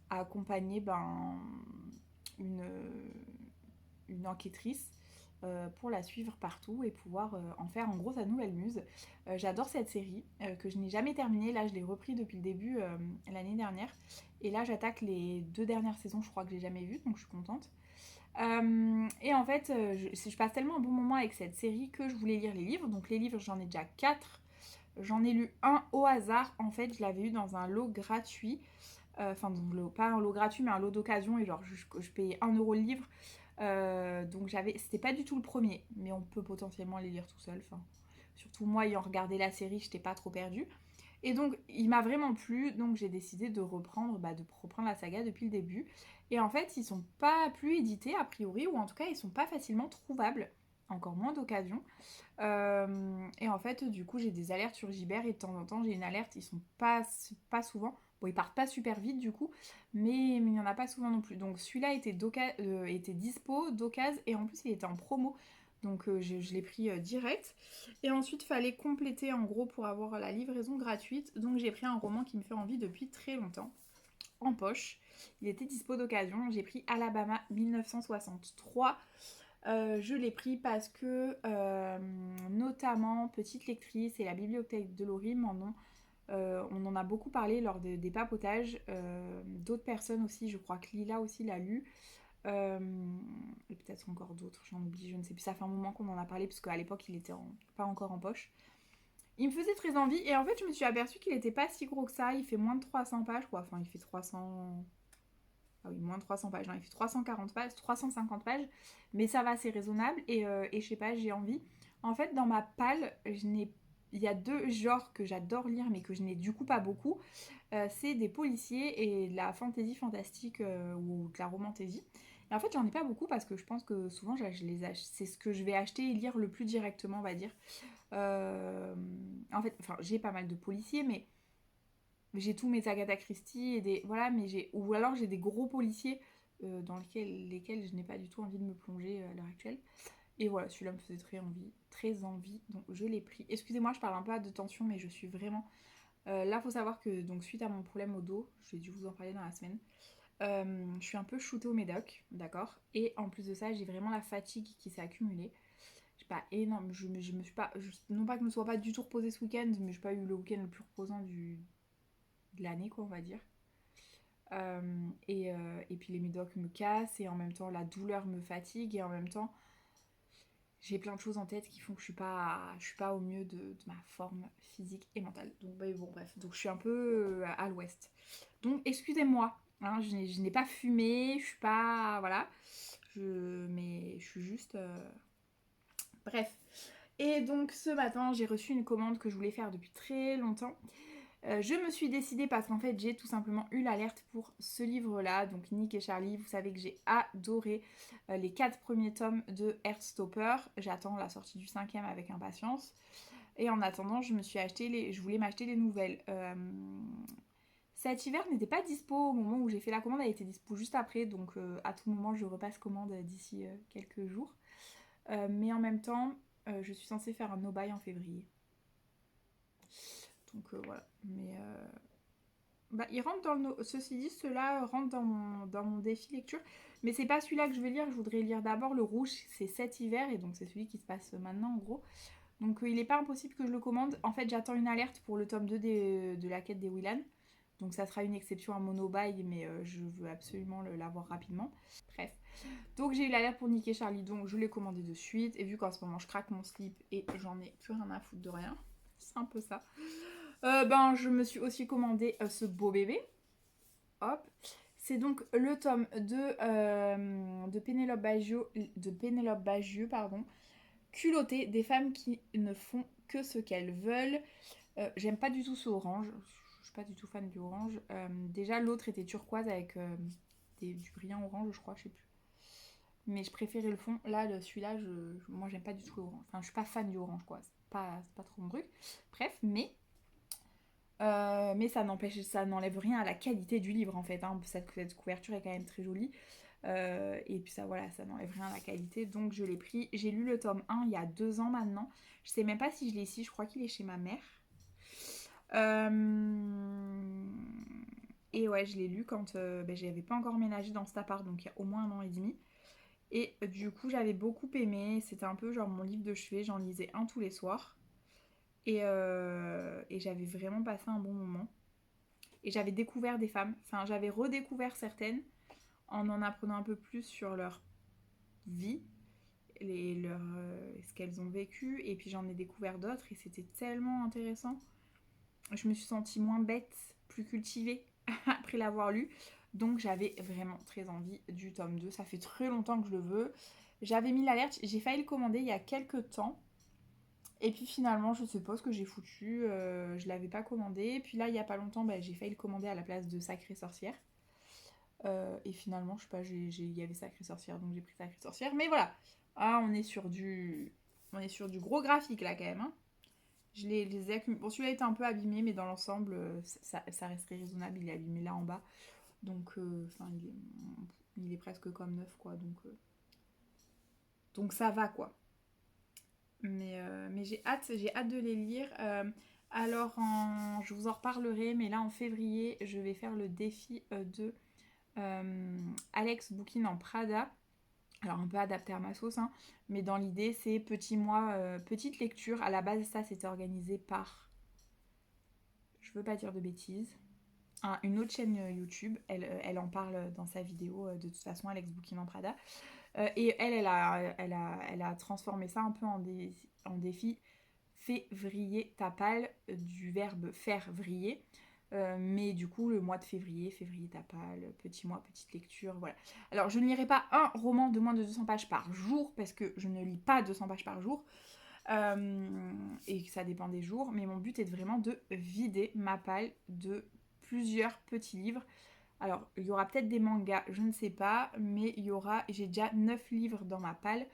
accompagner une enquêtrice pour la suivre partout et pouvoir en faire en gros sa nouvelle muse. J'adore cette série que je n'ai jamais terminée. Là, je l'ai repris depuis le début l'année dernière. Et là, j'attaque les 2 dernières saisons, je crois que j'ai jamais vues, donc je suis contente. Et en fait, je passe tellement un bon moment avec cette série que je voulais lire les livres. Donc les livres, j'en ai déjà 4. J'en ai lu un au hasard, en fait, je l'avais eu dans un lot gratuit. Enfin, pas un lot gratuit, mais un lot d'occasion, et genre, je payais 1€ le livre. Donc c'était pas du tout le premier, mais on peut potentiellement les lire tout seul. Enfin, surtout moi, ayant regardé la série, j'étais pas trop perdue. Et donc, il m'a vraiment plu, donc j'ai décidé de reprendre la saga depuis le début. Et en fait, ils sont pas plus édités, a priori, ou en tout cas, ils sont pas facilement trouvables. Encore moins d'occasion. Et en fait, du coup, j'ai des alertes sur Gibert et de temps en temps, j'ai une alerte. Ils sont pas souvent. Bon, ils partent pas super vite du coup, mais il n'y en a pas souvent non plus. Donc celui-là était dispo, d'occasion, et en plus il était en promo. Donc je l'ai pris direct. Et ensuite, fallait compléter en gros pour avoir la livraison gratuite. Donc j'ai pris un roman qui me fait envie depuis très longtemps, en poche. Il était dispo d'occasion. J'ai pris Alabama 1963. Je l'ai pris parce que notamment Petite Lectrice et la Bibliothèque de Laurie on en a beaucoup parlé lors des papotages. D'autres personnes aussi, je crois que Lila aussi l'a lu. Et peut-être encore d'autres, j'en oublie, je ne sais plus. Ça fait un moment qu'on en a parlé parce qu'à l'époque il était pas encore en poche. Il me faisait très envie et en fait je me suis aperçue qu'il était pas si gros que ça. Il fait moins de 300 pages quoi. Enfin il fait 300... Ah oui, moins de 300 pages. Non, il fait 340 pages, 350 pages. Mais ça va, c'est raisonnable et je sais pas, j'ai envie. En fait dans ma palle, il y a deux genres que j'adore lire mais que je n'ai du coup pas beaucoup. C'est des policiers et de la fantasy fantastique ou de la romantaisie. Et en fait, j'en ai pas beaucoup parce que je pense que souvent, c'est ce que je vais acheter et lire le plus directement, on va dire. En fait, enfin, j'ai pas mal de policiers, mais j'ai tous mes Agatha Christie et des voilà, ou alors j'ai des gros policiers dans lesquels je n'ai pas du tout envie de me plonger à l'heure actuelle. Et voilà, celui-là me faisait très envie, donc je l'ai pris. Excusez-moi, je parle un peu de tension, mais je suis vraiment là, faut savoir que donc suite à mon problème au dos, j'ai dû vous en parler dans la semaine, je suis un peu shootée au médoc, d'accord. Et en plus de ça, j'ai vraiment la fatigue qui s'est accumulée. J'ai pas énorme, je me suis pas, non pas que je me sois pas du tout reposée ce week-end, mais j'ai pas eu le week-end le plus reposant de l'année, quoi, on va dire. Et puis les médocs me cassent et en même temps la douleur me fatigue et en même temps j'ai plein de choses en tête qui font que je suis pas au mieux de ma forme physique et mentale. Donc bah, bon bref, donc je suis un peu à l'ouest. Donc excusez-moi, hein, je n'ai pas fumé, je suis pas... Voilà. Mais je suis juste... Bref. Et donc ce matin, j'ai reçu une commande que je voulais faire depuis très longtemps. Je me suis décidée parce qu'en fait j'ai tout simplement eu l'alerte pour ce livre-là, donc Nick et Charlie. Vous savez que j'ai adoré les 4 premiers tomes de Heartstopper. J'attends la sortie du 5e avec impatience. Et en attendant, je voulais m'acheter les nouvelles. Cet hiver n'était pas dispo au moment où j'ai fait la commande, elle était dispo juste après, donc à tout moment je repasse commande d'ici quelques jours. Mais en même temps, je suis censée faire un no-buy en février. Donc voilà. Mais bah, il rentre dans le... Ceci dit, ceux-là rentrent dans mon défi lecture. Mais c'est pas celui-là que je vais lire. Je voudrais lire d'abord le rouge. C'est cet hiver. Et donc c'est celui qui se passe maintenant en gros. Donc il n'est pas impossible que je le commande. En fait, j'attends une alerte pour le tome 2 de la quête des Willan. Donc ça sera une exception à mono-buy. Mais je veux absolument l'avoir rapidement. Bref. Donc j'ai eu l'alerte pour Nick et Charlie. Donc je l'ai commandé de suite. Et vu qu'en ce moment je craque mon slip et j'en ai plus rien à foutre de rien. C'est un peu ça. Je me suis aussi commandé ce beau bébé. Hop. C'est donc le tome de Pénélope Bagieux, pardon. Culotté, des femmes qui ne font que ce qu'elles veulent. J'aime pas du tout ce orange. Je suis pas du tout fan du orange. Déjà, l'autre était turquoise avec du brillant orange, je crois, je sais plus. Mais je préférais le fond. Là, celui-là, moi, j'aime pas du tout l'orange. Enfin, je suis pas fan du orange, quoi. C'est pas trop mon truc. Bref, mais ça n'enlève rien à la qualité du livre en fait. Hein. Cette couverture est quand même très jolie. Et puis ça, voilà, ça n'enlève rien à la qualité. Donc je l'ai pris. J'ai lu le tome 1 il y a 2 ans maintenant. Je sais même pas si je l'ai ici. Je crois qu'il est chez ma mère. Et ouais, je l'ai lu quand j'avais pas encore emménagé dans cet appart. Donc il y a au moins 1 an et demi. Et du coup, j'avais beaucoup aimé. C'était un peu genre mon livre de chevet. J'en lisais un tous les soirs. Et j'avais vraiment passé un bon moment. Et j'avais découvert des femmes, enfin j'avais redécouvert certaines en apprenant un peu plus sur leur vie, ce qu'elles ont vécu. Et puis j'en ai découvert d'autres et c'était tellement intéressant. Je me suis sentie moins bête, plus cultivée après l'avoir lu. Donc j'avais vraiment très envie du tome 2. Ça fait très longtemps que je le veux. J'avais mis l'alerte, j'ai failli le commander il y a quelques temps. Et puis finalement, je sais pas ce que j'ai foutu, je l'avais pas commandé. Et puis là, il y a pas longtemps, j'ai failli le commander à la place de Sacrée Sorcière. Et finalement, je sais pas, il y avait Sacrée Sorcière, donc j'ai pris Sacrée Sorcière. Mais voilà, on est sur du gros graphique là quand même. Hein. Je les ai accumulés. Bon, celui-là était un peu abîmé, mais dans l'ensemble, ça resterait raisonnable. Il est abîmé là en bas. Donc, il est presque comme neuf, quoi. Donc ça va, quoi. Mais j'ai hâte de les lire. Alors, je vous en reparlerai, mais là en février, je vais faire le défi de Alex Bookin en Prada. Alors un peu adapté à ma sauce, hein, mais dans l'idée c'est petit mois, petite lecture. À la base ça c'était organisé par, je veux pas dire de bêtises, une autre chaîne YouTube. Elle en parle dans sa vidéo de toute façon, Alex Bookin en Prada. Et elle a transformé ça un peu en défi février tapal du verbe faire vriller. Mais du coup, le mois de février tapal, petit mois, petite lecture, voilà. Alors, je ne lirai pas un roman de moins de 200 pages par jour, parce que je ne lis pas 200 pages par jour, et que ça dépend des jours, mais mon but est vraiment de vider ma palle de plusieurs petits livres. Alors, il y aura peut-être des mangas, je ne sais pas, mais j'ai déjà 9 livres dans ma palle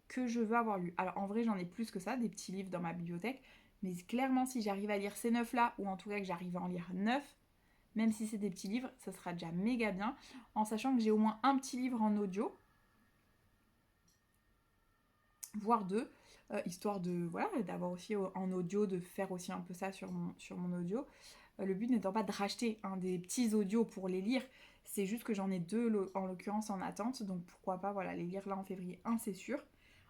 que je veux avoir lu. Alors, en vrai, j'en ai plus que ça, des petits livres dans ma bibliothèque, mais clairement, si j'arrive à lire ces 9 là, ou en tout cas que j'arrive à en lire 9, même si c'est des petits livres, ça sera déjà méga bien, en sachant que j'ai au moins un petit livre en audio, voire deux, histoire de, voilà, d'avoir aussi en audio, de faire aussi un peu ça sur mon audio. Le but n'étant pas de racheter des petits audios pour les lire, c'est juste que j'en ai deux en l'occurrence en attente, donc pourquoi pas voilà, les lire là en février, c'est sûr.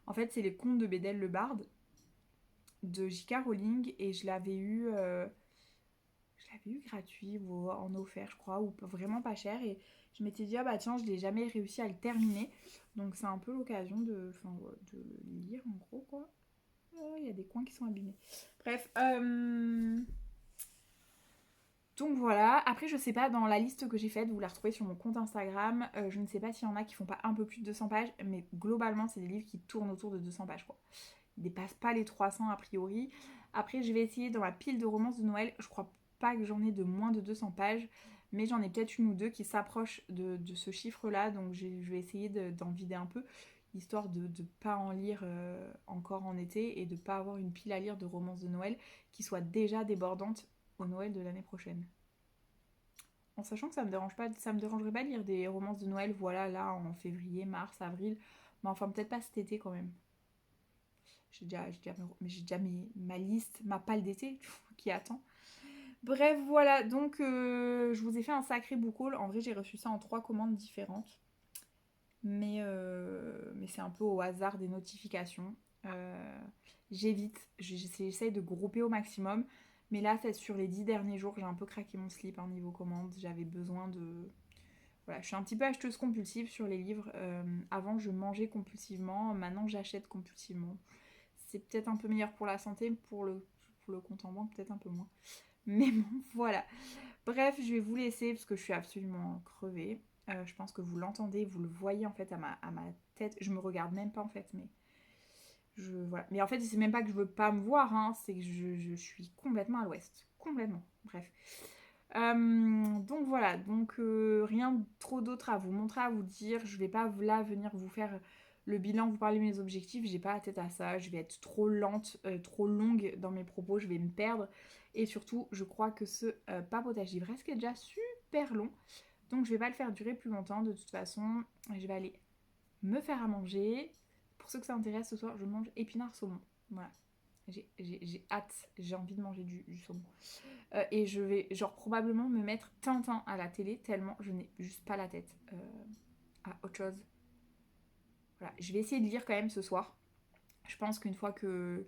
En fait, c'est les contes de Bédel le Barde de J.K. Rowling, et je l'avais eu gratuit ou en offert, je crois, ou vraiment pas cher, et je m'étais dit, ah bah tiens, je n'ai jamais réussi à le terminer, donc c'est un peu l'occasion de le lire en gros, quoi. Il y a des coins qui sont abîmés. Bref, donc voilà. Après, je sais pas, dans la liste que j'ai faite, vous la retrouvez sur mon compte Instagram, je ne sais pas s'il y en a qui font pas un peu plus de 200 pages, mais globalement, c'est des livres qui tournent autour de 200 pages, quoi. Ils dépassent pas les 300 a priori. Après, je vais essayer dans ma pile de romances de Noël, je crois pas que j'en ai de moins de 200 pages, mais j'en ai peut-être une ou deux qui s'approchent de ce chiffre-là, donc je vais essayer d'en vider un peu, histoire de ne pas en lire encore en été, et de pas avoir une pile à lire de romances de Noël qui soit déjà débordante au Noël de l'année prochaine. En sachant que ça me dérangerait pas de lire des romances de Noël, voilà, là, en février, mars, avril, mais enfin peut-être pas cet été quand même. J'ai déjà ma liste, ma palle d'été qui attend. Bref, voilà, donc je vous ai fait un sacré book haul. En vrai, j'ai reçu ça en 3 commandes différentes. Mais c'est un peu au hasard des notifications. J'évite, j'essaye de grouper au maximum. Mais là, sur les 10 derniers jours, j'ai un peu craqué mon slip niveau commande. J'avais besoin de... Voilà, je suis un petit peu acheteuse compulsive sur les livres. Avant, je mangeais compulsivement. Maintenant, j'achète compulsivement. C'est peut-être un peu meilleur pour la santé, pour le compte en banque, peut-être un peu moins. Mais bon, voilà. Bref, je vais vous laisser parce que je suis absolument crevée. Je pense que vous l'entendez, vous le voyez en fait à ma tête. Je me regarde même pas en fait, mais voilà. Mais en fait, c'est même pas que je veux pas me voir, c'est que je suis complètement à l'ouest. Complètement. Bref. Donc voilà, donc rien trop d'autre à vous montrer, à vous dire. Je vais pas là venir vous faire le bilan, vous parler de mes objectifs, j'ai pas la tête à ça, je vais être trop lente, trop longue dans mes propos, je vais me perdre. Et surtout, je crois que ce papotage livresque est déjà super long, donc je vais pas le faire durer plus longtemps. De toute façon, je vais aller me faire à manger. Pour ceux que ça intéresse, ce soir, je mange épinards saumon. Voilà. J'ai hâte, j'ai envie de manger du saumon. Et je vais probablement me mettre Tintin à la télé tellement je n'ai juste pas la tête à autre chose. Voilà, je vais essayer de lire quand même ce soir. Je pense qu'une fois que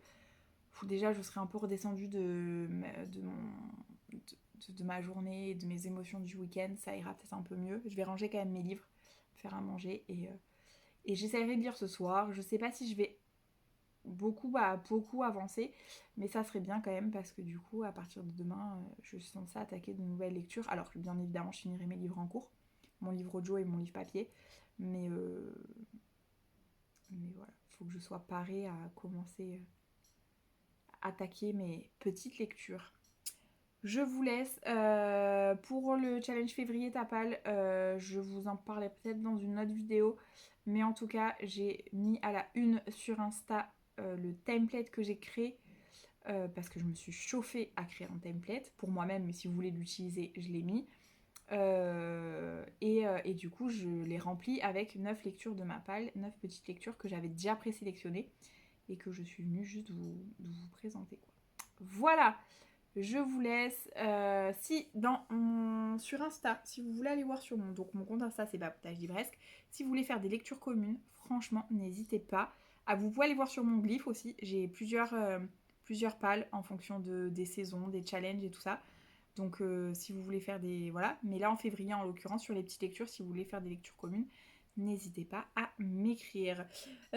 déjà je serai un peu redescendue de ma journée, de mes émotions du week-end, ça ira peut-être un peu mieux. Je vais ranger quand même mes livres, faire à manger, et j'essaierai de lire ce soir. Je sais pas si je vais beaucoup avancer, mais ça serait bien quand même, parce que du coup à partir de demain je suis censée attaquer de nouvelles lectures. Alors bien évidemment je finirai mes livres en cours, mon livre audio et mon livre papier, mais voilà, il faut que je sois parée à commencer à attaquer mes petites lectures. Je vous laisse. Pour le challenge février Tapal, je vous en parlais peut-être dans une autre vidéo, mais en tout cas j'ai mis à la une sur Insta le template que j'ai créé, parce que je me suis chauffée à créer un template pour moi-même, mais si vous voulez l'utiliser, je l'ai mis. Et du coup, je l'ai rempli avec 9 lectures de ma palle, 9 petites lectures que j'avais déjà présélectionnées. et que je suis venue juste vous présenter, quoi. Voilà, je vous laisse. Sur Insta, si vous voulez aller voir sur mon compte Insta, c'est Papotage Livresque. Si vous voulez faire des lectures communes, franchement, n'hésitez pas. Vous pouvez aller voir sur mon glyphe aussi. J'ai plusieurs pales en fonction des saisons, des challenges et tout ça. Donc si vous voulez faire des... Voilà. Mais là en février en l'occurrence sur les petites lectures, si vous voulez faire des lectures communes, n'hésitez pas à m'écrire.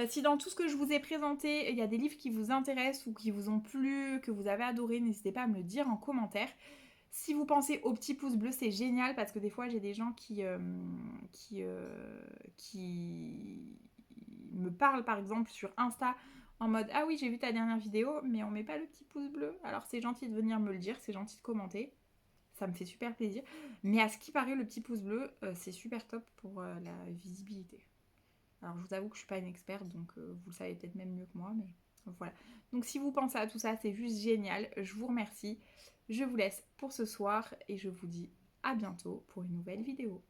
Si dans tout ce que je vous ai présenté, il y a des livres qui vous intéressent ou qui vous ont plu, que vous avez adoré, n'hésitez pas à me le dire en commentaire. Si vous pensez au petit pouce bleu, c'est génial parce que des fois j'ai des gens qui me parlent par exemple sur Insta en mode « Ah oui, j'ai vu ta dernière vidéo, mais on met pas le petit pouce bleu. » Alors c'est gentil de venir me le dire, c'est gentil de commenter. Ça me fait super plaisir. Mais à ce qui paraît, le petit pouce bleu, c'est super top pour la visibilité. Alors je vous avoue que je suis pas une experte, donc vous le savez peut-être même mieux que moi, mais voilà. Donc si vous pensez à tout ça, c'est juste génial. Je vous remercie. Je vous laisse pour ce soir et je vous dis à bientôt pour une nouvelle vidéo.